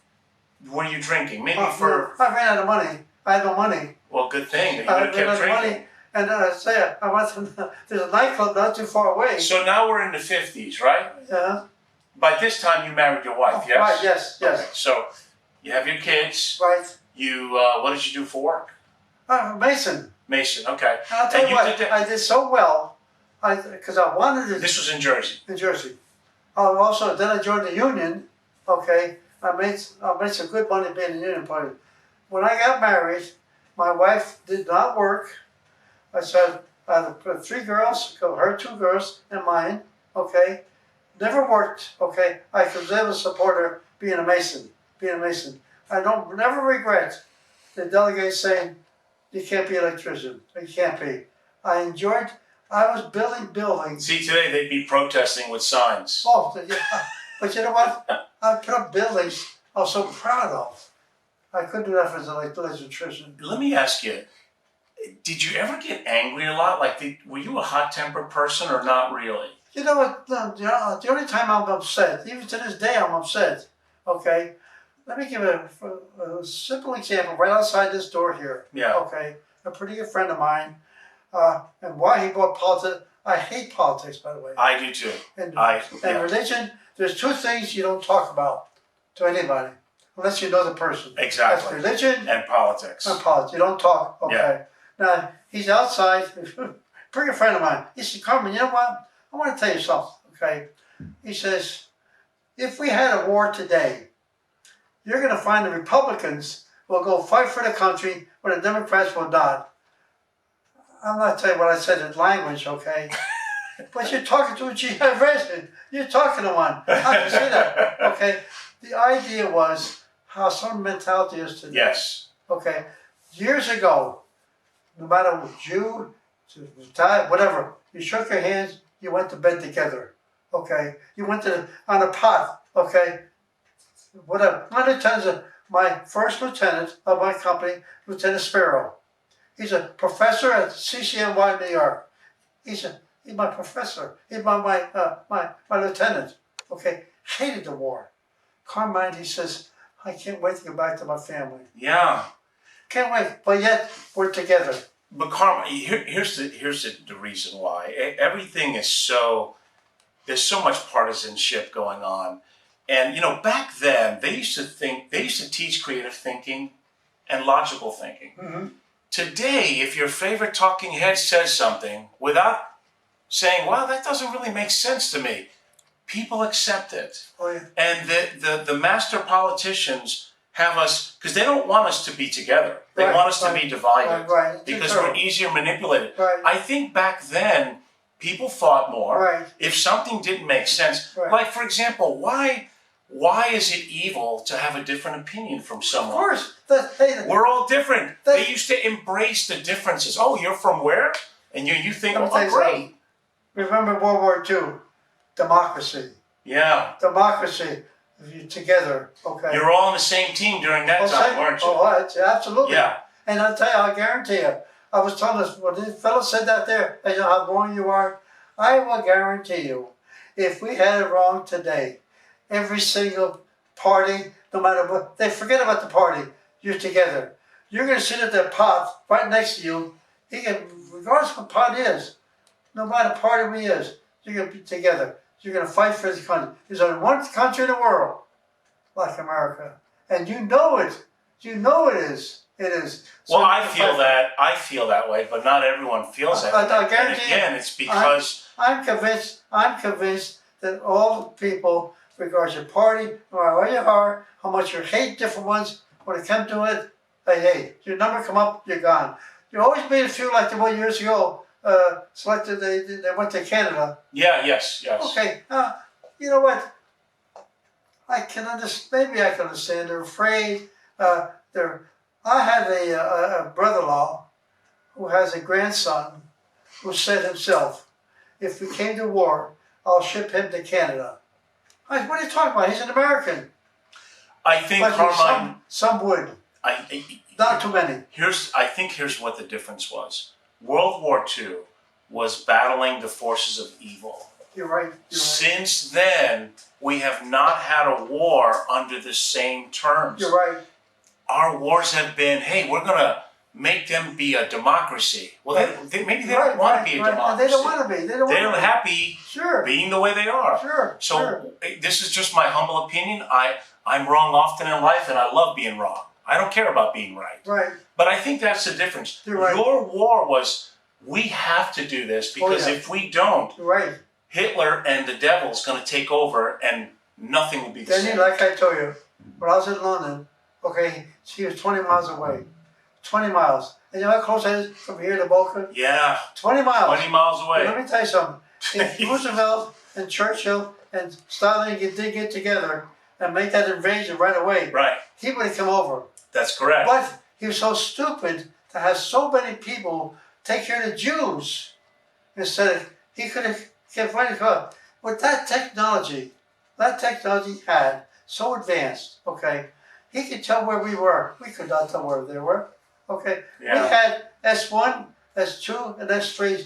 were you drinking? Maybe I ran out of money. I had no money. Well, good thing that you would have kept drinking. Money, and I went to there's a nightclub not too far away. So now we're in the 50s, right? Yeah. By this time you married your wife, yes? Right, yes. Okay. So you have your kids. Right. You what did you do for work? Mason. Mason, okay. And I'll tell you what, I did so well, because I wanted to. This was in Jersey. In Jersey. Also, then I joined the union. Okay, I made some good money being in the union party. When I got married, my wife did not work. I said I had 3 girls, her 2 girls and mine. Okay, never worked. Okay, I was able to support her being a Mason. I never regret the delegates saying, you can't be an electrician. You can't be. I was building buildings. See, today they'd be protesting with signs. Oh, yeah. But you know what? I put up buildings I was so proud of. I couldn't do that as an electrician. Let me ask you, Did you ever get angry a lot? Like, were you a hot-tempered person or not really? You know what? The only time I'm upset, even to this day, I'm upset. Okay, let me give a simple example right outside this door here. Yeah. Okay, a pretty good friend of mine, and why he brought politics. I hate politics, by the way. I do too. And yeah. religion. There's two things you don't talk about to anybody unless you know the person. Exactly. That's religion and politics. and politics. You don't talk. Okay. Yeah. Now he's outside. Pretty good friend of mine. He said, Carmine, you know what? I want to tell you something, okay? He says, if we had a war today, you're going to find the Republicans will go fight for the country, but the Democrats will not. I'm not telling you what I said in language, okay? But you're talking to a GI resident. You're talking to one. How can you say that? Okay? The idea was how some mentality is today. Yes. Okay? Years ago, no matter what Jew, Italian, whatever, you shook your hands, you went to bed together, okay? You went on a pot, okay? Whatever. My first lieutenant of my company, Lieutenant Sparrow. He's a professor at CCNY New York. He's my professor. He's my lieutenant, okay? Hated the war. Carmine, he says, I can't wait to get back to my family. Yeah. Can't wait, but yet we're together. But Carmine, here's the reason why. Everything is there's so much partisanship going on. And, you know, back then, they used to teach creative thinking and logical thinking. Mm-hmm. Today, if your favorite talking head says something without saying, well, that doesn't really make sense to me, people accept it. Oh, yeah. And the master politicians have us, because they don't want us to be together. They want us to be divided. Right. Because we're easier manipulated. Right. I think back then, people thought more. Right. If something didn't make sense, like, for example, why is it evil to have a different opinion from someone? Of course. We're all different. They used to embrace the differences. Oh, you're from where? And you think, oh, great. Remember World War II. Democracy. Yeah. Democracy. You're together, okay? You're all on the same team during that time, weren't you? Oh, absolutely. Yeah. And I'll tell you, I guarantee you, I was telling this, when the fellow said that there, I know how boring you are. I will guarantee you, if we had it wrong today, every single party, no matter what, they forget about the party, you're together. You're going to sit at that pot right next to you. Regardless of what party is, no matter party we is, you're going to be together. You're going to fight for this country. There's only one country in the world like America. And you know it. You know it is. It is. So well, I feel that way, but not everyone feels that way. I guarantee and again, it's because... I'm convinced that all the people, regardless of your party, no matter where you are, how much you hate different ones, when it comes to it, hey, your number come up, you're gone. You always made it feel like the one years ago, selected, they went to Canada. Yeah, yes. Okay, you know what? I can understand. Maybe I can understand. They're afraid. I have a brother-in-law who has a grandson who said himself, "If we came to war, I'll ship him to Canada." What are you talking about? He's an American. I think Carmine. Some would. Not too many. Here's what the difference was. World War II was battling the forces of evil. You're right. Since then, we have not had a war under the same terms. You're right. Our wars have been, hey, we're going to make them be a democracy. Well, maybe they don't want to be a democracy. They don't want to be. They're happy being the way they are. So this is just my humble opinion. I'm wrong often in life, and I love being wrong. I don't care about being right. Right. But I think that's the difference. You're right. Your war was, we have to do this because if we don't, Hitler and the devil's going to take over and nothing will be the same. Like I told you, when I was in London, okay, she was 20 miles away. 20 miles. And you know how close that is from here to Boca? Yeah. 20 miles. 20 miles away. But let me tell you something. If Roosevelt and Churchill and Stalin did get together and make that invasion right away, he would have come over. With correct. But he was so stupid to have so many people take care of the Jews instead of, he could have kept running. With that technology he had, so advanced, okay, he could tell where we were. We could not tell where they were, okay. Yeah. We had S1, S2, and S3,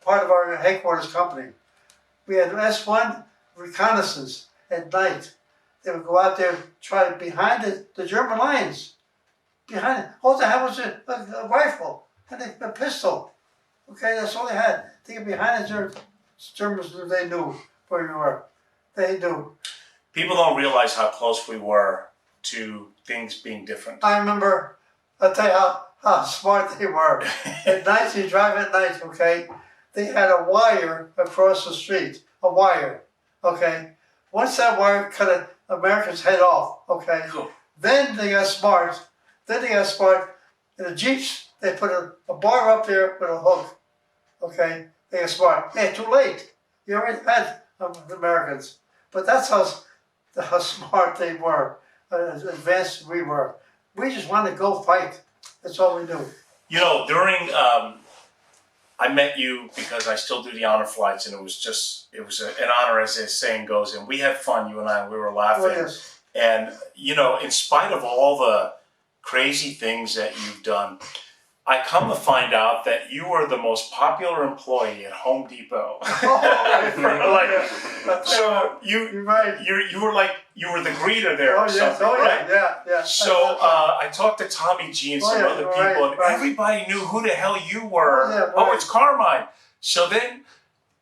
part of our headquarters company. We had S1 reconnaissance at night. They would go out there, try behind the German lines. Behind it. All they had was a rifle and a pistol. Okay, that's all they had. They get behind the Germans, they knew where we were. They knew. People don't realize how close we were to things being different. I remember, I'll tell you how smart they were. At night, you drive at night, okay? They had a wire across the street, a wire, okay? Once that wire cut an American's head off, okay? Cool. Then they got smart. In the Jeeps, they put a bar up there with a hook, okay? They got smart. Yeah, too late. You already had the Americans. But that's how smart they were, as advanced we were. We just wanted to go fight. That's all we do. You know, during, I met you because I still do the honor flights, and it was an honor, as the saying goes, and we had fun, you and I, we were laughing. Oh, yes. And, you know, in spite of all the crazy things that you've done, I come to find out that you were the most popular employee at Home Depot. Oh, so you're right. You were the greeter there Oh, or yes. something, Oh, right? Yeah. So I talked to Tommy G and some other people, and everybody knew who the hell you were. Oh, it's Carmine. So then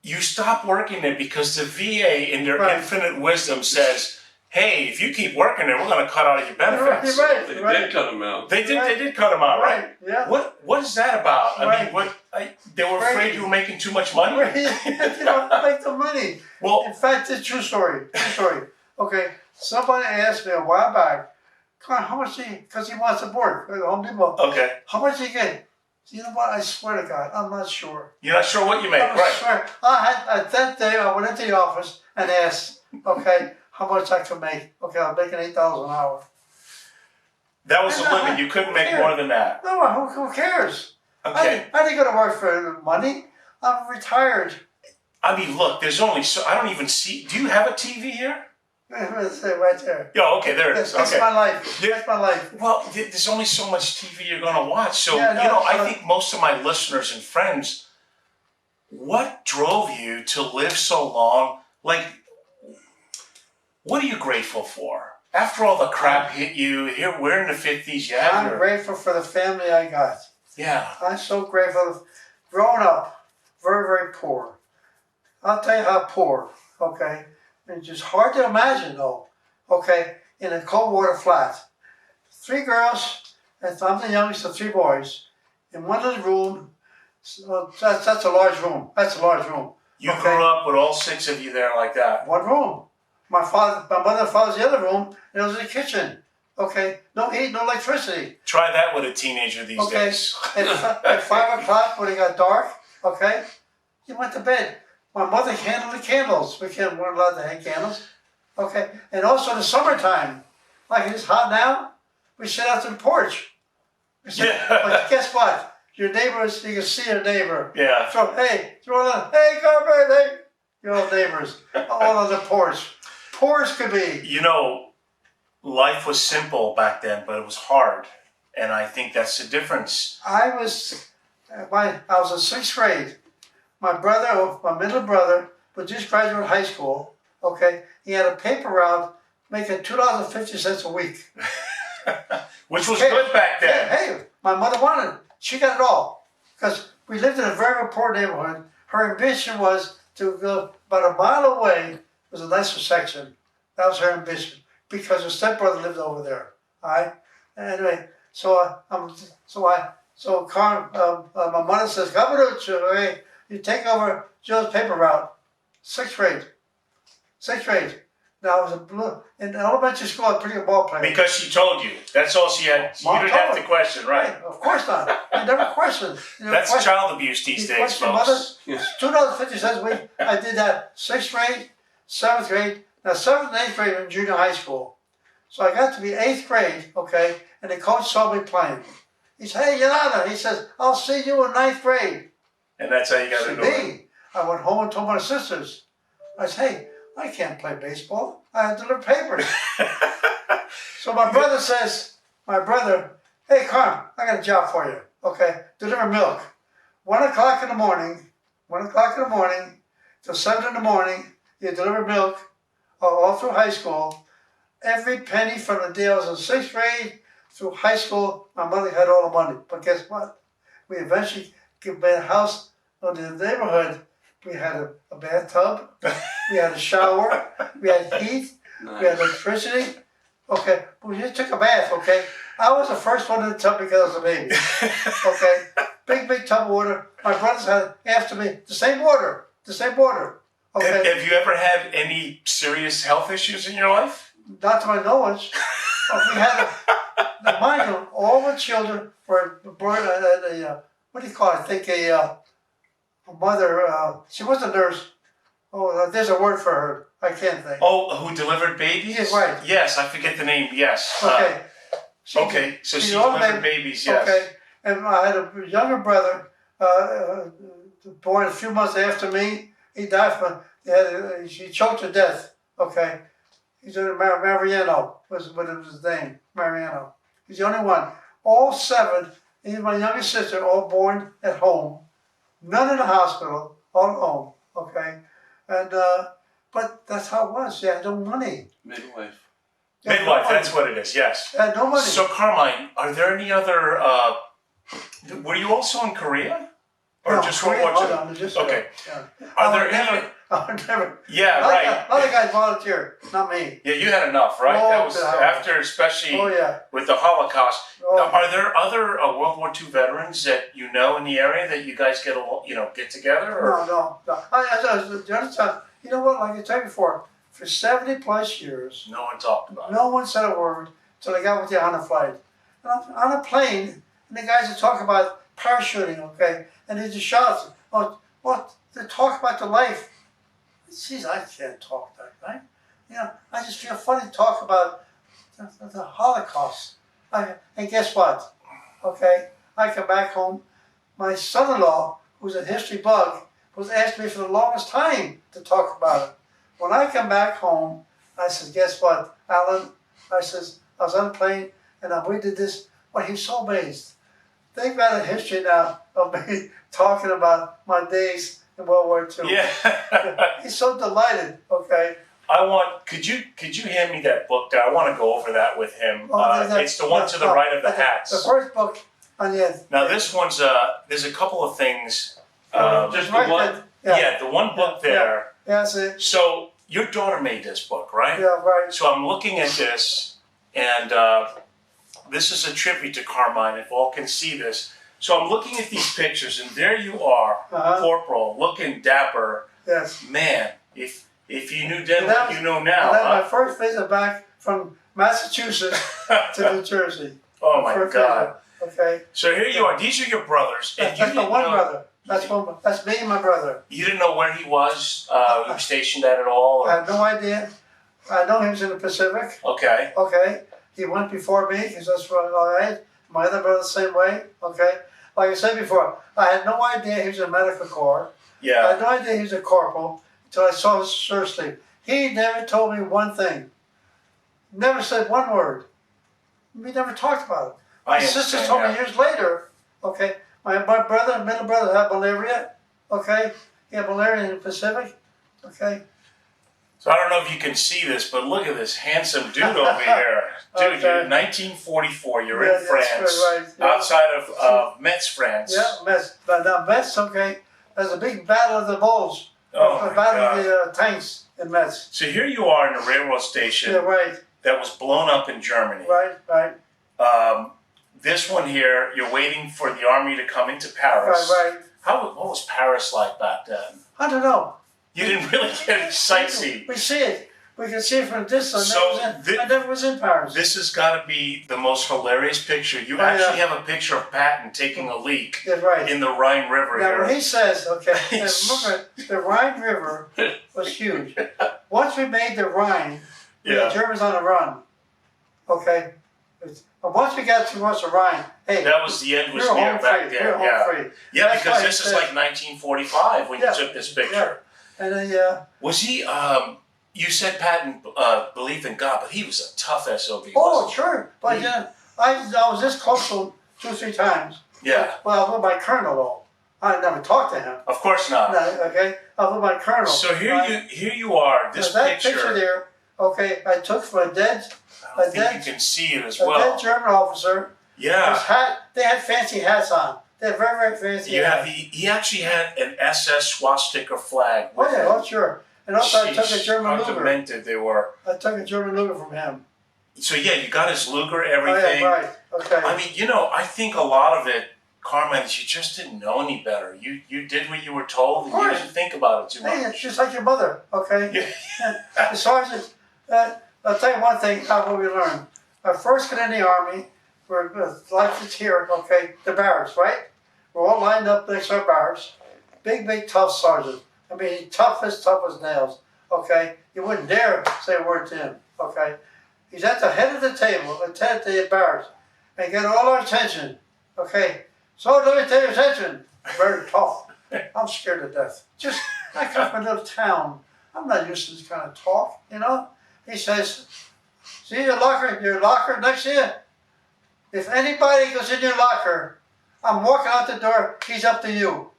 you stopped working there because the VA, in their infinite wisdom, says, hey, if you keep working there, we're going to cut out of your benefits. Right. They did cut them out. They did cut them out, right? Yeah. What is that about? I mean, they were afraid you were making too much money? You don't make the money. Well, in fact, it's a true story. Okay, somebody asked me a while back, how much because he wants to work at Home Depot. Okay. How much do you get? You know what? I swear to God, I'm not sure. You're not sure what you make, right? Sure. That day, I went into the office and asked, okay, how much I could make. Okay, I'm making $8 an hour. That was the limit. You couldn't make more than that. No, who cares? Okay. I didn't go to work for money. I'm retired. I mean, look, there's only so I don't even see. Do you have a TV here? It's right there. Yeah, okay, there it is. That's Okay. my life. That's my life. Well, there's only so much TV you're going to watch. So, Yeah, no, you know, I think most of my listeners and friends, what drove you to live so long? Like, what are you grateful for? After all the crap hit you, here we're in the 50s, yeah. I'm grateful for the family I got. Yeah. I'm so grateful. Growing up, very, very poor. I'll tell you how poor, okay? It's just hard to imagine, though, okay? In a cold water flat. 3 girls, and I'm the youngest of 3 boys. In one little room, that's a large room. That's a large room. You grew up with all 6 of you there like that. One room. My mother and father's the other room, and it was in the kitchen. Okay, no heat, no electricity. Try that with a teenager these days. At 5 o'clock when it got dark, okay, you went to bed. My mother handled the candles. We weren't allowed to hang candles. Okay, and also in the summertime, like it's hot now, we sit out on the porch. But guess what? Your neighbors, you can see your neighbor. Yeah. So, hey, Carmine, hey, your old neighbors, all on the porch. Poor as could be. You know, life was simple back then, but it was hard. And I think that's the difference. I was in 6th grade. My middle brother, was just graduated high school. Okay, he had a paper route making $2.50 a week. Which was good back then. Hey, my mother wanted it. She got it all. Because we lived in a very poor neighborhood. Her ambition was to go about a mile away was a nicer section. That was her ambition. Because her stepbrother lived over there. All right? Anyway, my mother says, Gabaruch, you take over Joe's paper route. 6th grade. Now, I was in elementary school, I was a pretty good ball player. Because she told you. That's all she had. You didn't have to question, right? Of course not. I never questioned. That's child abuse these days, folks. $2.50 a week. I did that 6th grade, 7th grade. Now, 7th and 8th grade were in junior high school. So I got to be 8th grade, okay, and the coach saw me playing. He said, hey, Yannota, he says, I'll see you in 9th grade. And that's how you got to do it. I went home and told my sisters. I said, hey, I can't play baseball. I have to deliver papers. So my brother says, hey, Carm, I got a job for you. Okay, deliver milk. 1 o'clock in the morning, 1 o'clock in the morning till 7 in the morning, you deliver milk all through high school. Every penny from the day I was in 6th grade through high school, my mother had all the money. But guess what? We eventually got a house in the neighborhood. We had a bathtub, we had a shower, we had heat, we had electricity. Okay, we just took a bath, okay? I was the first one in the tub because I was a baby. Okay, big tub of water. My brothers had after me the same water. Okay. Have you ever had any serious health issues in your life? Not to my knowledge. We had mind you, all the children were born at a what do you call it? I think a mother. She was a nurse. Oh, there's a word for her. I can't think. Oh, who delivered babies? Yes, right. Yes, I forget the name. Yes. Okay. So she delivered babies. Yes. Okay, and I had a younger brother, born a few months after me. He died from. He choked to death. Okay. He's Mariano was what was his name. Mariano. He's the only one. All 7, even my youngest sister, all born at home. None in the hospital. All at home. Okay. And but that's how it was. They had no money. Midwife. Midwife, that's what it is, yes. They had no money. So, Carmine, are there any other... were you also in Korea? Or no, just Korea, World War II? just, Okay. Yeah. Are there any... I would never. Yeah, right. Other guys volunteered, not me. Yeah, you had enough, right? Oh, that was after, especially with the Holocaust. Oh. Are there other World War II veterans that you know in the area that you guys get together? Or? No. The other time, you know what? Like I told you before, for 70 plus years, No one talked about it. no one said a word till I got with you on a flight. And I'm on a plane, and the guys are talking about parachuting, okay? And they just shout, "Oh, what? They talk about the life." Jeez, I can't talk that, right? You know, I just feel funny to talk about the Holocaust. And guess what? Okay, I come back home. My son-in-law, who's a history bug, was asking me for the longest time to talk about it. When I come back home, I said, guess what, Alan? I says, I was on a plane, and we did this. Well, he's so amazed. They've got a history now of me talking about my days in World War II. Yeah. He's so delighted, okay? Could you hand me that book there? I want to go over that with him. It's the one to the right of the hats. The first book on the end. Now this one's, there's a couple of things. Just the one? Yeah, the one book there. Yeah, that's it. So your daughter made this book, right? Yeah, right. So I'm looking at this, and this is a tribute to Carmine, if all can see this. So I'm looking at these pictures, and there you are, Corporal, looking dapper. Yes. Man, if you knew then what you know now. That was my first visit back from Massachusetts to New Jersey. Oh my God. Visit. Okay. So here you are. These are your brothers, and That's my one brother. That's me and my brother. You didn't know where he was? He was stationed at all? Or? I had no idea. I know he was in the Pacific. Okay. Okay. He went before me because that's all right. My other brother the same way. Okay. Like I said before, I had no idea he was in the medical corps. Yeah. I had no idea he was a corporal until I saw his shirt sleeve. He never told me one thing. Never said one word. We never talked about it. My sister told me years later, okay, my brother, middle brother had malaria, okay? He had malaria in the Pacific, okay? So I don't know if you can see this, but look at this handsome dude over here. Dude, Okay. you're 1944, you're in France, right, yeah. outside of Metz, France. Yeah, Metz. But now Metz, okay, there's a big battle of the bulls. Oh my battle God. of the tanks in Metz. So here you are in a railroad station Yeah, right, that was blown up in Germany. right. This one here, you're waiting for the army to come into Paris. Right. What was Paris like back then? I don't know. You didn't really get to sightsee. We see it. We can see it from a distance. So I never was in Paris. This has got to be the most hilarious picture. You actually have a picture of Patton taking a leak in the Rhine River now, here. when he says, okay, remember, the Rhine River was huge. Once we made the Rhine, the Germans on the run. Okay? But once we got towards the Rhine, hey, that was the end was we were near home back free. there. We were home free. Yeah, That's because why this is like 1945 when you took this picture. And then, Was he, you said Patton believed in God, but he was a tough SOB. oh, sure. But I was this close to him 2 or 3 times. Yeah. Well, I was with my colonel, though. I never talked to him. Of course not. No, okay? I was with my colonel. So here you are, this that picture there, okay, I took from a dead, I think you can see it as well. A dead German officer. Yeah. His hat, they had fancy hats on. They had very, very fancy hats. He actually had an SS swastika flag. Oh, yeah, oh, sure. And also I took a German how Luger. demented they were. I took a German Luger from him. So yeah, you got his Luger, everything. Oh, yeah, right, okay. I mean, I think a lot of it, Carmine, is you just didn't know any better. You did what you were told, and you didn't think about it too much. Hey, it's just like your mother, okay? Yeah. As far as I'll tell you one thing, how we learned. I first got in the Army, we're like it's here, okay, the barracks, right? We're all lined up next to our barracks. Big, tough sergeant. I mean, tough as nails, okay? You wouldn't dare say a word to him, okay? He's at the head of the table, at the barracks, and get all our attention, okay? So let me tell you attention. Very tough. I'm scared to death. I come from a little town. I'm not used to this kind of talk, He says, see your locker next to you? If anybody goes in your locker, I'm walking out the door, he's up to you.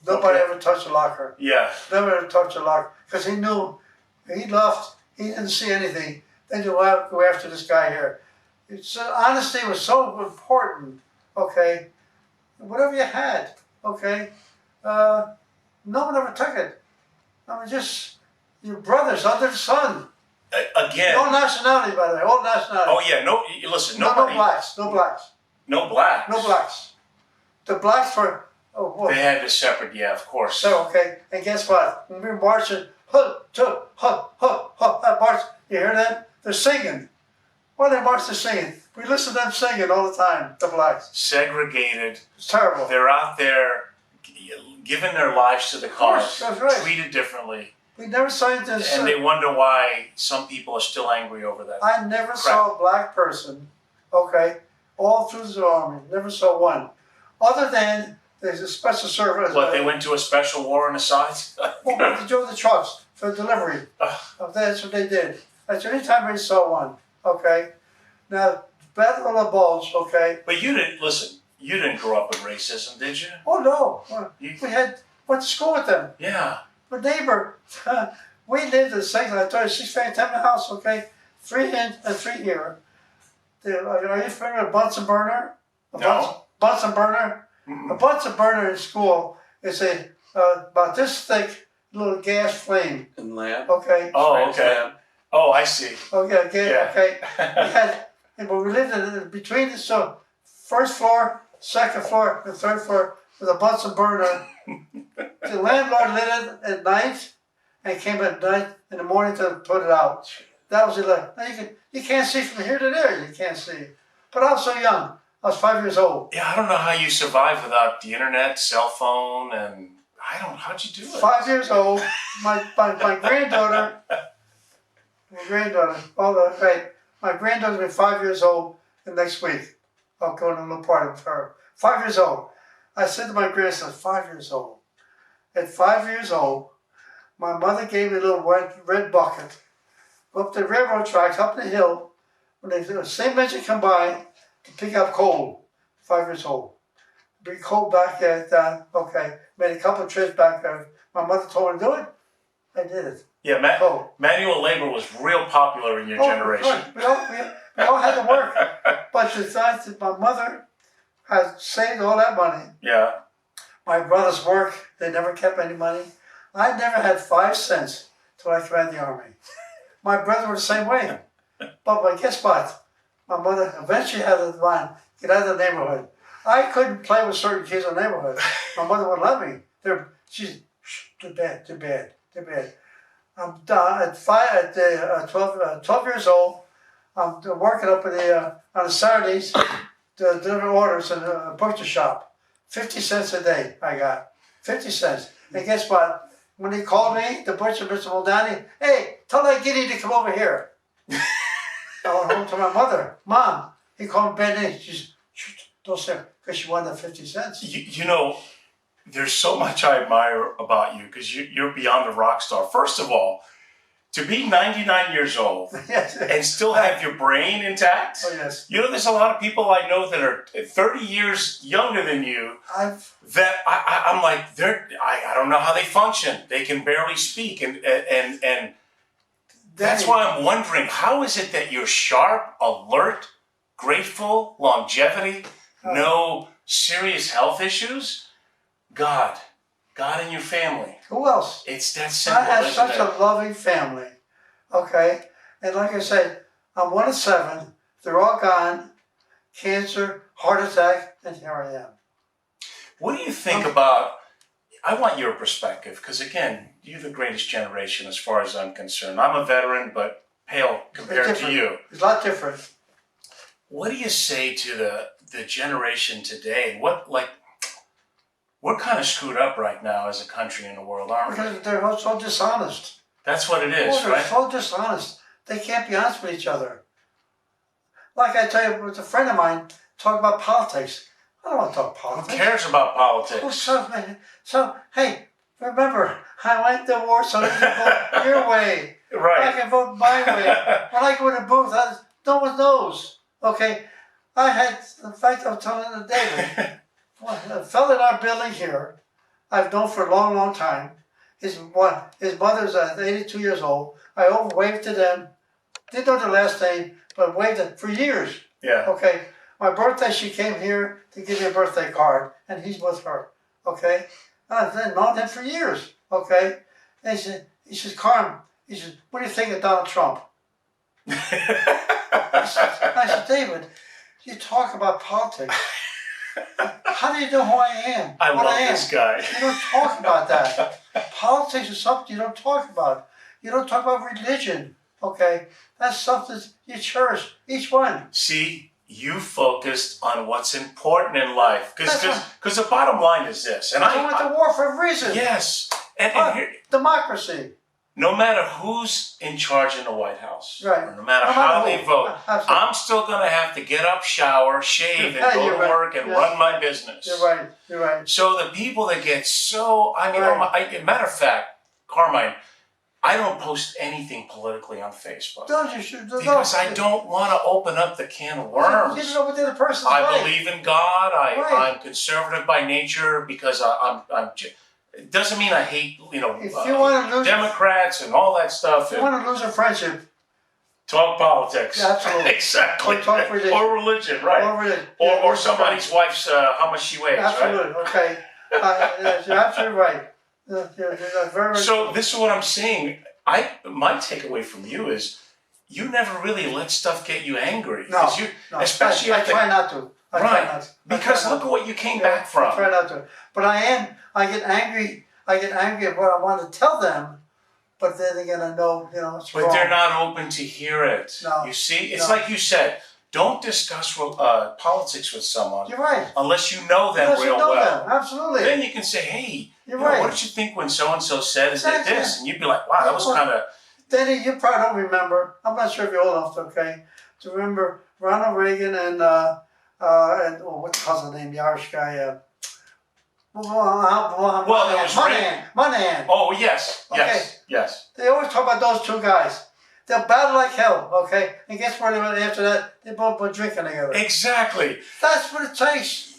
Nobody ever touched a locker. Yeah. Never ever touched a locker. Because he knew, he left, he didn't see anything. Then you go after this guy here. Honesty was so important, okay? Whatever you had, okay? No one ever took it. I mean, just your brothers under the sun. Again. No nationality, by the way, all nationality. Oh yeah, listen, no blacks. No blacks. The blacks were, they had a separate, yeah, of course. So, okay, and guess what? When we were marching, march, you hear them? They're singing. Why they march, they're singing. We listen to them singing all the time, the blacks. Segregated. It's terrible. They're out there giving their lives to the cause. That's right. Treated differently. We never saw this. And they wonder why some people are still angry over that. I never saw a black person, okay, all through the Army. Never saw one. Other than there's a special service. What, they went to a special war on the sides? Well, they drove the trucks for delivery. That's what they did. That's the only time I saw one, okay? Now, Battle of the Bulge, okay? But you didn't grow up with racism, did you? Oh, no. We went to school with them. Yeah. My neighbor, we lived in the same, I told you, 6 family house, okay? 3 in and 3 here. Are you familiar with Bunsen burner? No. Bunsen burner? A Bunsen burner in school is about this thick little gas flame. In lab? Okay. Oh, okay. Oh, I see. Okay, Yeah. Okay. We lived in between the first floor, second floor, and third floor with a Bunsen burner. The landlord lit it at night and came at night in the morning to put it out. That was it. Now you can't see from here to there. You can't see. But I was so young. I was 5 years old. Yeah, I don't know how you survived without the internet, cell phone, and how'd you do it? 5 years old. My granddaughter. My granddaughter will be 5 years old the next week. I'll go to a little party with her. 5 years old. I said to my grandson, 5 years old. At 5 years old, my mother gave me a little red bucket. Go up the railroad tracks, up the hill, when the same engine come by to pick up coal. 5 years old. Bring coal back there, okay. Made a couple of trips back there. My mother told me to do it. I did it. Yeah, manual labor was real popular in your generation. Right. We all had to work. But the fact that my mother had saved all that money. Yeah. My brothers worked. They never kept any money. I never had 5 cents till I came out of the Army. My brother was the same way. But guess what? My mother eventually had to get out of the neighborhood. I couldn't play with certain kids in the neighborhood. My mother wouldn't let me. She's too bad. I'm done at 12 years old. I'm working up on the Saturdays to deliver orders in a butcher shop. 50 cents a day I got. 50 cents. And guess what? When he called me, the butcher, Mr. Moldani, hey, tell that giddy to come over here. I went home to my mother. Mom, he called me bed in. She's, don't say it, because she wanted the 50 cents. You know, there's so much I admire about you because you're beyond a rock star. First of all, to be 99 years old Yes. and still have your brain intact. Oh, yes. You know, there's a lot of people I know that are 30 years younger than you that I'm like, I don't know how they function. They can barely speak. And that's why I'm wondering, how is it that you're sharp, alert, grateful, longevity, no serious health issues? God and your family. Who else? It's that simple. I have such a loving family. Okay? And like I said, I'm 1 of 7. They're all gone. Cancer, heart attack, and here I am. What do you think about, I want your perspective, because again, you're the greatest generation as far as I'm concerned. I'm a veteran, but pale compared to you. It's a lot different. What do you say to the generation today? We're kind of screwed up right now as a country and the world, aren't we? Because they're all so dishonest. That's what it is, They're right? so dishonest. They can't be honest with each other. Like I tell you, with a friend of mine, talk about politics. I don't want to talk politics. Who cares about politics? So, hey, remember, I went to war so you can vote your way. Right. I can vote my way. When I go to the booth, no one knows. Okay? In fact, I was telling David, a fellow in our building here, I've known for a long, long time. His mother's 82 years old. I waved to them. Didn't know their last name, but waved it for years. Yeah. Okay. My birthday, she came here to give me a birthday card, and he's with her. Okay. And I've known him for years. Okay. And he says, Carm, he says, what do you think of Donald Trump? I said, David, you talk about politics. How do you know who I am? I love this guy. You don't talk about that. Politics is something you don't talk about. You don't talk about religion. Okay? That's something you cherish, each one. See, you focused on what's important in life. Because the bottom line is this. And I went to war for a reason. Yes. And here, democracy. No matter who's in charge in the White House, right. or no matter how they vote, absolutely. I'm still going to have to get up, shower, shave, and go to work and run my business. You're right. You're right. So the people that get so, matter of fact, Carmine, I don't post anything politically on Facebook. Don't you should? Because I don't want to open up the can of worms. You don't know what the other person's I believe in God. I'm conservative by nature because I'm it doesn't mean I hate, if you want to lose Democrats and all that stuff. If you want to lose a friendship, talk politics. Absolutely. Exactly. Or talk religion. Or religion, right. Or religion. Or somebody's wife's, how much she weighs, absolutely. right? Okay. You're absolutely right. You're very so this is what I'm saying. My takeaway from you is you never really let stuff get you angry. No. Especially I try not to. I try not to. Because look at what you came back from. I try not to. But I get angry at what I want to tell them, but then again I know, it's wrong. But they're not open to hear it. No. You see? It's like you said, don't discuss politics with someone. You're right. Unless you know them real well. Them. Absolutely. Then you can say, hey, you're right. What did you think when so-and-so said did this? And you'd be like, wow, that was kind of... Danny, you probably don't remember. I'm not sure if you're old enough, okay, to remember Ronald Reagan and what's the name, the Irish guy? Moynihan. Oh, yes. Yes. They always talk about those two guys. They'll battle like hell, okay? And guess what? After that, they both were drinking together. Exactly. That's what it takes.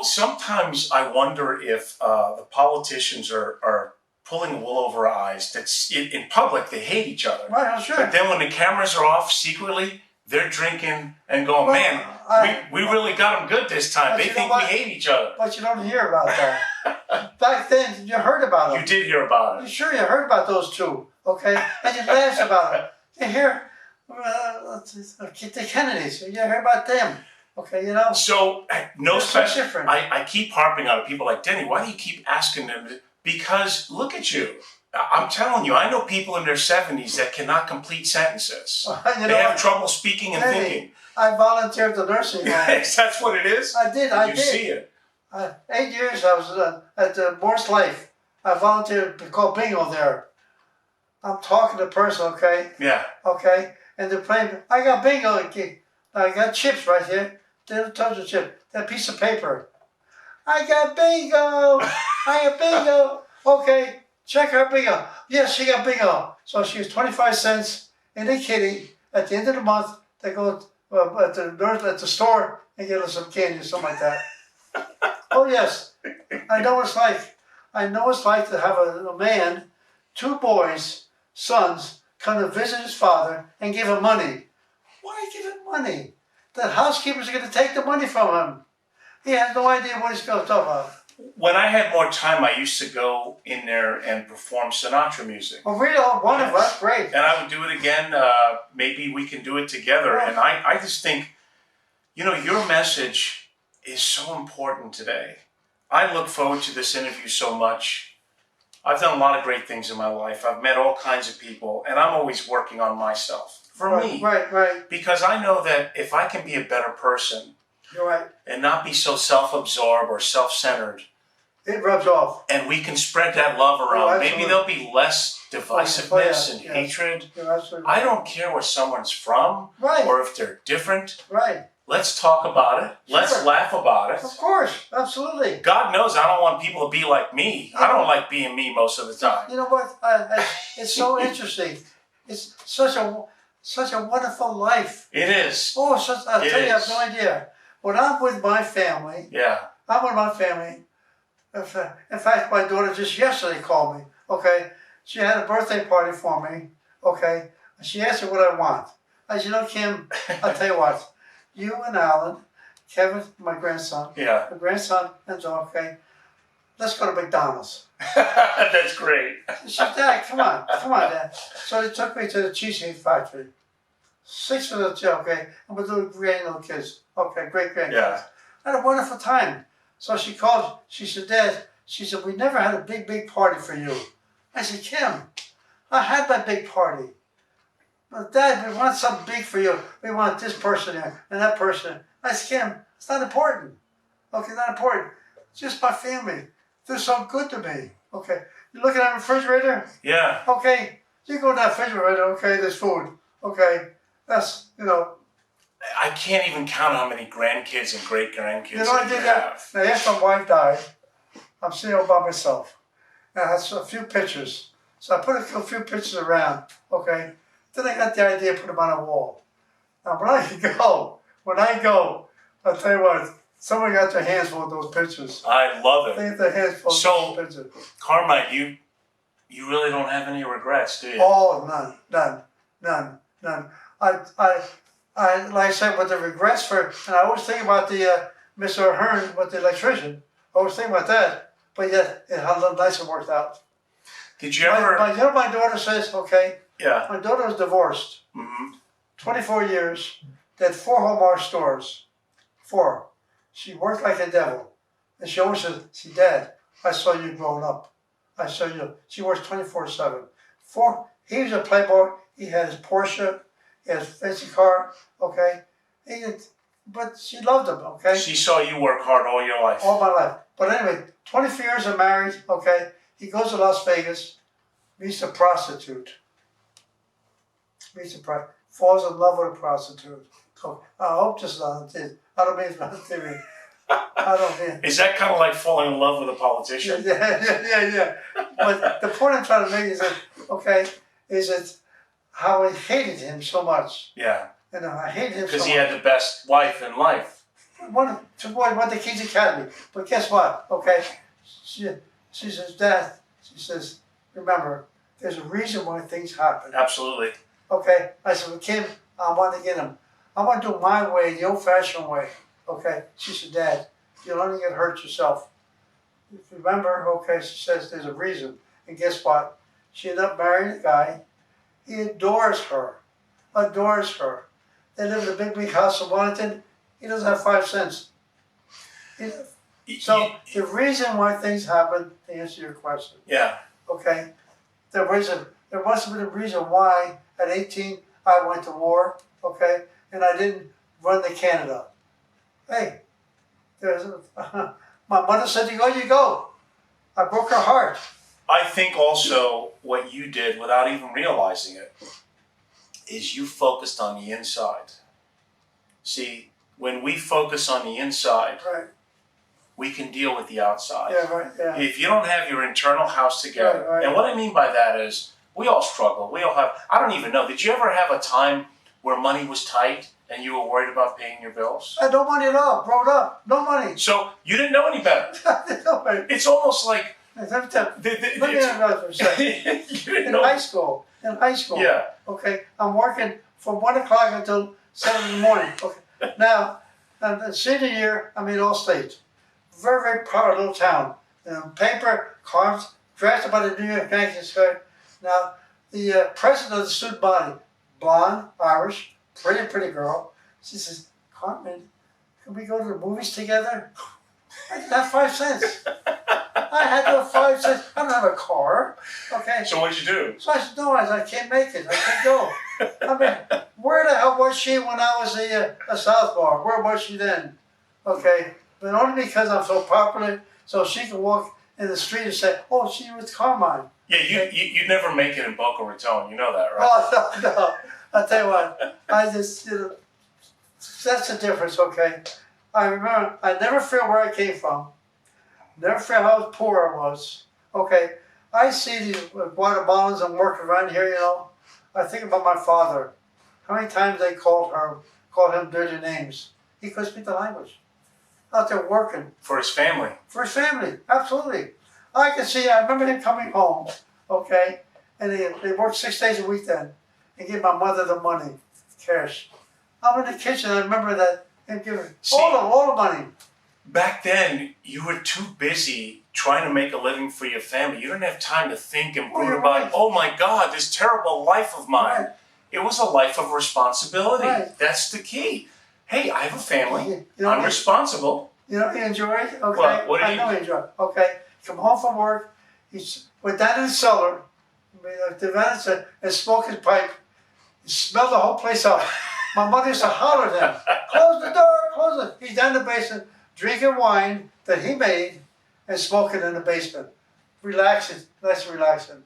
Sometimes I wonder if the politicians are pulling wool over our eyes. That's in public, they hate each other. Right, I'm sure. But then when the cameras are off, secretly, they're drinking and going, we really got them good this time. They think we hate each other. But you don't hear about that. Back then, you heard about them. You did hear about it. Sure, you heard about those two, okay? And you laughed about it. You hear the Kennedys. You hear about them, okay? So, no special. Different. I keep harping on it. People are like, Denny, why do you keep asking them? Because look at you. I'm telling you, I know people in their 70s that cannot complete sentences. They have trouble speaking and thinking. I volunteered at the nursing home. Yes, that's what it is? I did. You see it. 8 years I was at Morse Life. I volunteered to call bingo there. I'm talking to the person, okay? Yeah. Okay? And they're playing, I got bingo. I got chips right here. There's tons of chips. That piece of paper. I got bingo. I got bingo. Okay. check her bingo. Yes, she got bingo. So she was 25 cents in a kitty. At the end of the month, they go at the store and get her some candy or something like that. Oh yes, I know what it's like. I know what it's like to have a man, 2 boys, sons, come to visit his father and give him money. Why give him money? The housekeepers are going to take the money from him. He has no idea what he's going to talk about. When I had more time, I used to go in there and perform Sinatra music. Oh, really? Oh, wonderful. That's great. And I would do it again. Maybe we can do it together. Yeah. And I just think, your message is so important today. I look forward to this interview so much. I've done a lot of great things in my life. I've met all kinds of people, and I'm always working on myself. For me. Right. Because I know that if I can be a better person, you're right, and not be so self-absorbed or self-centered, it rubs off. And we can spread that love around. Maybe there'll be less divisiveness and hatred. I don't care where someone's from or if they're different. Right. Let's talk about it. Let's laugh about it. Of course, absolutely. God knows I don't want people to be like me. I don't like being me most of the time. You know what? It's so interesting. It's such a wonderful life. It is. Oh, I'll tell you, I have no idea. When I'm with my family, I'm with my family. In fact, my daughter just yesterday called me. Okay, she had a birthday party for me. Okay, she asked me what I want. I said, Kim, I'll tell you what. You and Alan, Kevin, my grandson, my grandson, and John. Okay, let's go to McDonald's. That's great. She said, Dad, come on, Dad. So they took me to the Cheesecake Factory. 6 of the okay, and with little little kids. Okay, great grandkids. Yeah. I had a wonderful time. So she called, she said, Dad, we never had a big party for you. I said, Kim, I had my big party. But Dad, we want something big for you. We want this person here and that person. I said, Kim, it's not important. Okay, not important. It's just my family. They're so good to me. Okay. You looking at the refrigerator? Yeah. Okay. You go in that refrigerator, okay, there's food. Okay. That's, I can't even count how many grandkids and great-grandkids I did that. Now, after my wife died, I'm sitting all by myself. And I had a few pictures. So I put a few pictures around, okay? Then I got the idea to put them on a wall. Now, when I go, I'll tell you what, someone got their hands full of those pictures. I love it. They got their hands full of those pictures. Carmine, you really don't have any regrets, do you? Oh, none. I like I said, with the regrets and I always think about the Mr. Ahern with the electrician. I always think about that, but yet how nice it worked out. Did you ever? My daughter says, okay. Yeah. My daughter was divorced. 24 years. They had 4 Hallmark stores. 4. She worked like a devil, and she always said, "See, Dad, I saw you growing up. I saw you." She works 24/7. 4. He was a playboy. He had his Porsche. He had a fancy car, okay? But she loved him, okay? She saw you work hard all your life. All my life. But anyway, 24 years of marriage, okay? He goes to Las Vegas, meets a prostitute. Falls in love with a prostitute. So I hope this is on the TV. I don't mean it's on TV. I don't mean. Is that kind of like falling in love with a politician? Yeah. But the point I'm trying to make is that, okay, is it how I hated him so much. Yeah. I hated him so much. Because he had the best wife in life. Went to King's Academy. But guess what? Okay, she says, Dad, she says, remember, there's a reason why things happen. Absolutely. Okay, I said, well, Kim, I want to get him. I want to do my way, the old-fashioned way. Okay, she said, Dad, you'll only get hurt yourself. Remember, okay, she says there's a reason. And guess what? She ended up marrying a guy. He adores her. They live in a big house in Wellington. He doesn't have 5 cents. So the reason why things happen, to answer your question. Yeah. Okay. There must have been a reason why at 18 I went to war. Okay, and I didn't run to Canada. Hey, my mother said, "You go, you go." I broke her heart. I think also what you did without even realizing it is you focused on the inside. See, when we focus on the inside, we can deal with the outside. Yeah, right, yeah. If you don't have your internal house together, Right. and what I mean by that is we all struggle. We all have, I don't even know, did you ever have a time where money was tight and you were worried about paying your bills? I had no money at all, grown up, no money. So you didn't know any better. No money. It's almost like... Let me interrupt for a second. In high school, yeah. okay, I'm working from 1 o'clock until 7 in the morning. Okay. Now, the senior year, I'm in Allstate. Very, very proud little town. Paper, cards, dressed by the New York Yankees. Now, the president of the student body, blonde, Irish, pretty girl. She says, Carmine, can we go to the movies together? I didn't have 5 cents. I had to have 5 cents. I don't have a car. Okay. So what'd you do? So I said, no, I can't make it. I can't go. I mean, where the hell was she when I was a sophomore? Where was she then? Okay. But only because I'm so popular, so she can walk in the street and say, oh, she was Carmine. Yeah, you'd never make it in Boca Raton. You know that, right? Oh, no. I'll tell you what. I just, that's the difference, okay? I remember, I never forget where I came from. Never forget how poor I was. Okay, I see these Guatemalans and working around here, I think about my father. How many times they called him dirty names. He couldn't speak the language. Out there working. For his family. For his family, absolutely. I remember him coming home, okay, and they worked 6 days a week then, and give my mother the money, cash. I'm in the kitchen, I remember that, and give her all the money. Back then, you were too busy trying to make a living for your family. You didn't have time to think and brood about, oh my God, this terrible life of mine. Right. It was a life of responsibility. Right. That's the key. Hey, I have a family. I'm responsible. You enjoy it? Okay. Well, what did I know you enjoy it. Okay. Come home from work. He went down in the cellar, and smoked his pipe. He smelled the whole place up. My mother used to holler at him, close the door, close it. He's down in the basement, drinking wine that he made and smoking in the basement. Relaxing, nice and relaxing.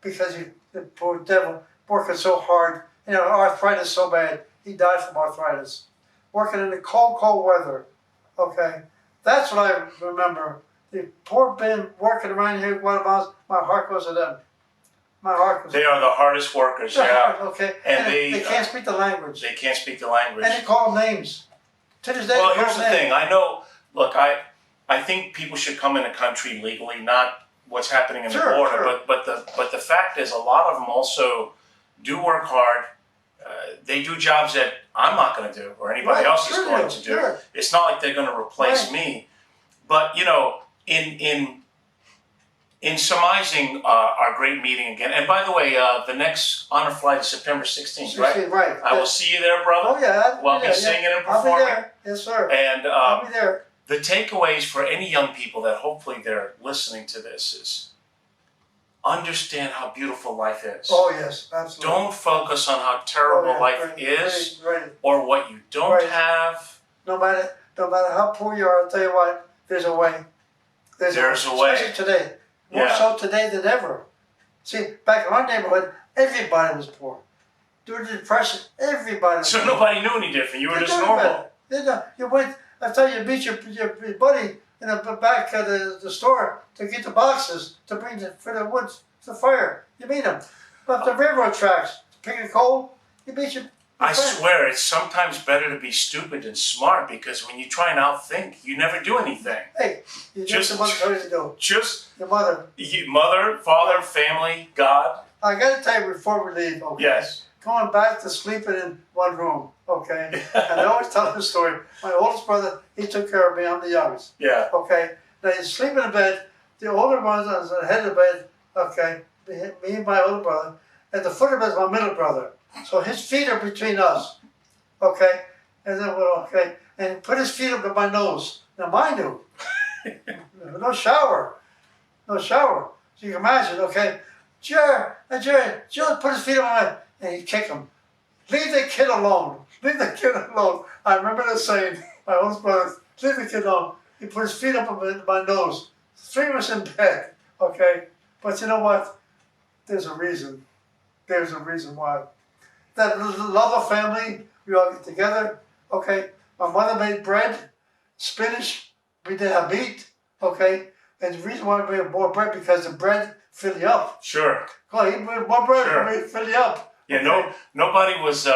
Because the poor devil, working so hard, arthritis so bad, he died from arthritis. Working in the cold, cold weather, okay? That's what I remember. The poor men working around here in Guatemala, my heart goes to them. My heart goes They are the hardest workers, yeah. Okay. And they can't speak the language. They can't speak the language. And they call them names. To this day, well, here's the thing. I know, look, I think people should come in a country legally, not what's happening in the border. Sure. But the fact is, a lot of them also do work hard. They do jobs that I'm not going to do or anybody else is going to do. Sure. It's not like they're going to replace me. But, in surmising our great meeting again, and by the way, the next honor flight is September 16th, right? Right. I will see you there, brother. Oh, yeah. We'll be singing and performing. I'll be there. Yes, sir. And I'll be there. The takeaways for any young people that hopefully they're listening to this is understand how beautiful life is. Oh, yes, absolutely. Don't focus on how terrible life is or what you don't have. No matter how poor you are, I'll tell you what, there's a way. There's a way. Especially today. More so today than ever. See, back in our neighborhood, everybody was poor. During the Depression, everybody was poor. Nobody knew any different. You were just normal. You went, I tell you, meet your buddy in the back of the store to get the boxes to bring for the woods, the fire. You meet him. Up the railroad tracks, to pick a coal, you meet your I swear, it's sometimes better to be stupid than smart because when you try and outthink, you never do anything. Hey, you just your mother told you to do. Just your mother. Mother, father, family, God. I got to tell you before we leave, okay? Yes. Going back to sleeping in one room, okay? And I always tell the story. My oldest brother, he took care of me. I'm the youngest. Yeah. Okay? Now, he's sleeping in bed. The older brother was on the head of the bed, okay? Me and my older brother. At the foot of the bed is my middle brother. So his feet are between us, okay? And then, and he put his feet up to my nose. Now, mind you, no shower. So you can imagine, okay? Jerry, Joe put his feet on my head, and he'd kick him. Leave the kid alone. Leave the kid alone. I remember the saying, my oldest brother, leave the kid alone. He put his feet up on my nose. 3 of us in bed, okay? But you know what? There's a reason. There's a reason why. That love of family, we all get together, okay? My mother made bread, spinach, we didn't have meat, okay? And the reason why we had more bread because the bread fill you up. Sure. Go on, eat more bread, sure. Fill you up. Yeah, okay. Nobody was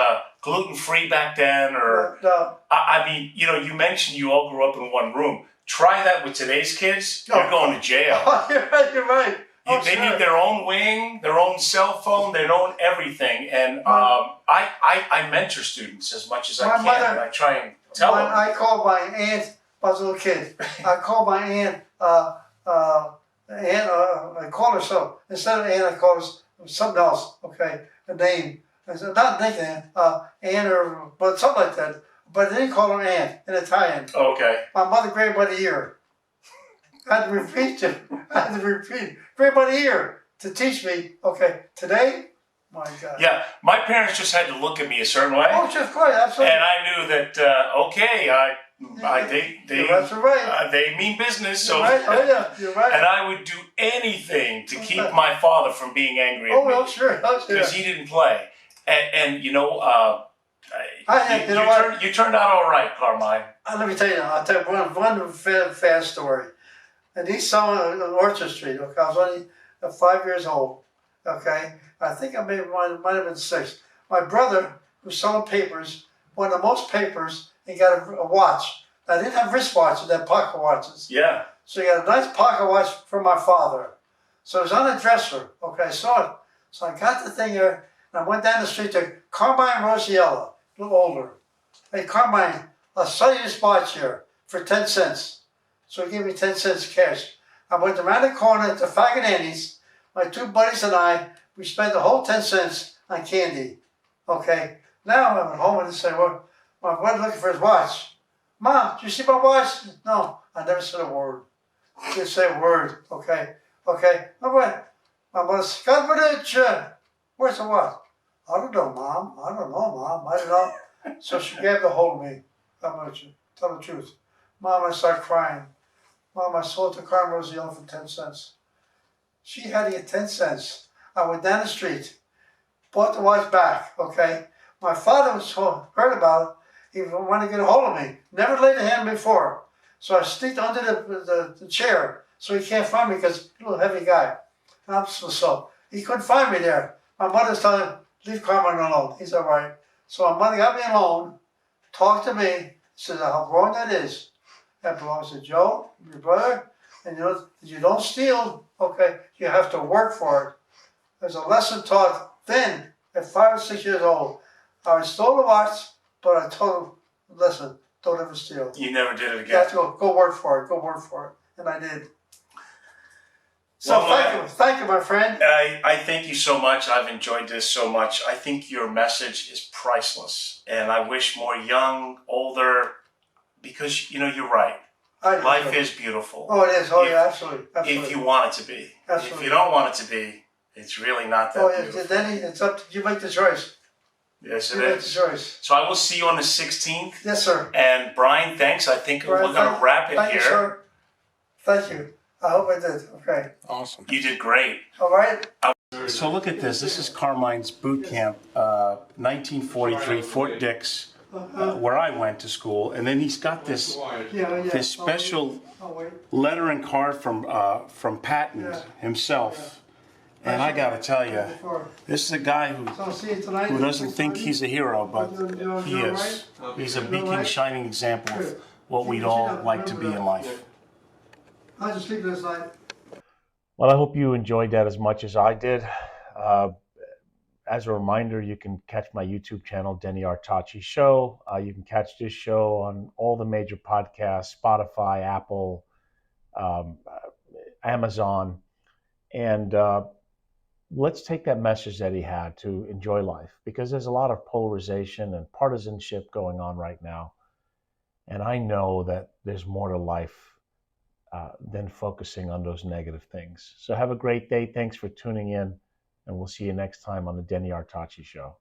gluten-free back then, or no. I mean, you mentioned you all grew up in one room. Try that with today's kids. No. You're going to jail. You're right. They need their own wing, their own cell phone, their own everything. And I mentor students as much as I can. Mother, and I try and tell them. I called my aunt, I was a little kid. I called my aunt, I called her so. Instead of aunt, I called her something else, okay, a name. I said, not nickname, aunt or, but something like that. But they didn't call her aunt in Italian. Okay. My mother grabbed by the ear. I had to repeat it. Grabbed by the ear to teach me, okay, today, my God. Yeah, my parents just had to look at me a certain way. Oh, just right, absolutely. And I knew that, okay, that's right. They mean business. So you're right. Oh, yeah, you're right. And I would do anything to keep my father from being angry at me. Oh, sure. Because he didn't play. And you turned out all right, Carmine. Let me tell you, I'll tell you one fast story. And he saw on Orchard Street, okay, I was only 5 years old, okay? I think I might have been 6. My brother, who sold papers, won the most papers, and got a watch. I didn't have wristwatches, I had pocket watches. Yeah. So he got a nice pocket watch from my father. So it was on a dresser, okay, I saw it. So I got the thing there, and I went down the street to Carmine Rosiella, a little older. Hey, Carmine, I'll sell you this watch here for 10 cents. So he gave me 10 cents cash. I went around the corner to Faggot Annie's. My 2 buddies and I, we spent the whole 10 cents on candy. Okay. Now I'm at home and I say, well, my brother looking for his watch. Mom, did you see my watch? No, I never said a word. I didn't say a word. Okay. Okay. My mother said, God, where's the watch? I don't know, Mom. I don't know. So she grabbed a hold of me. How about you? Tell the truth. Mom, I started crying. Mom, I sold it to Carmine Rosiella for 10 cents. She had to get 10 cents. I went down the street, bought the watch back, okay? My father heard about it. He wanted to get a hold of me. Never laid a hand before. So I sneaked under the chair so he can't find me because he's a little heavy guy. So he couldn't find me there. My mother's telling him, leave Carmine alone. He's all right. So my mother got me alone, talked to me, said how wrong that is. That belongs to Joe, your brother, and you don't steal, okay, you have to work for it. There's a lesson taught then, at 5 or 6 years old. I stole the watch, but I told him, listen, don't ever steal. You never did it again. You have to go work for it, and I did. So well, thank you, my friend. I thank you so much. I've enjoyed this so much. I think your message is priceless, and I wish more young, older, because you're right. Life is beautiful. Oh, it is. Oh, yeah, absolutely. If you want it to be. Absolutely. If you don't want it to be, it's really not that beautiful. Then it's up to you. Make the choice. Yes, you make the choice. So I will see you on the 16th. Yes, sir. And Brian, thanks. I think we're going to wrap it thank here. You, sir. Thank you. I hope I did. Okay. Awesome. You did great. All right. So look at this. This is Carmine's boot camp, 1943, Fort Dix, where I went to school. And then he's got this this special letter and card from Patton himself. And I got to tell you, this is a guy who doesn't think he's a hero, but he is. He's a beacon, shining example of what we'd all like to be in life. How'd you sleep last night? Well, I hope you enjoyed that as much as I did. As a reminder, you can catch my YouTube channel, Denny Artachi Show. You can catch this show on all the major podcasts, Spotify, Apple, Amazon. And let's take that message that he had to enjoy life, because there's a lot of polarization and partisanship going on right now. And I know that there's more to life than focusing on those negative things. So have a great day. Thanks for tuning in, and we'll see you next time on the Denny Artachi Show.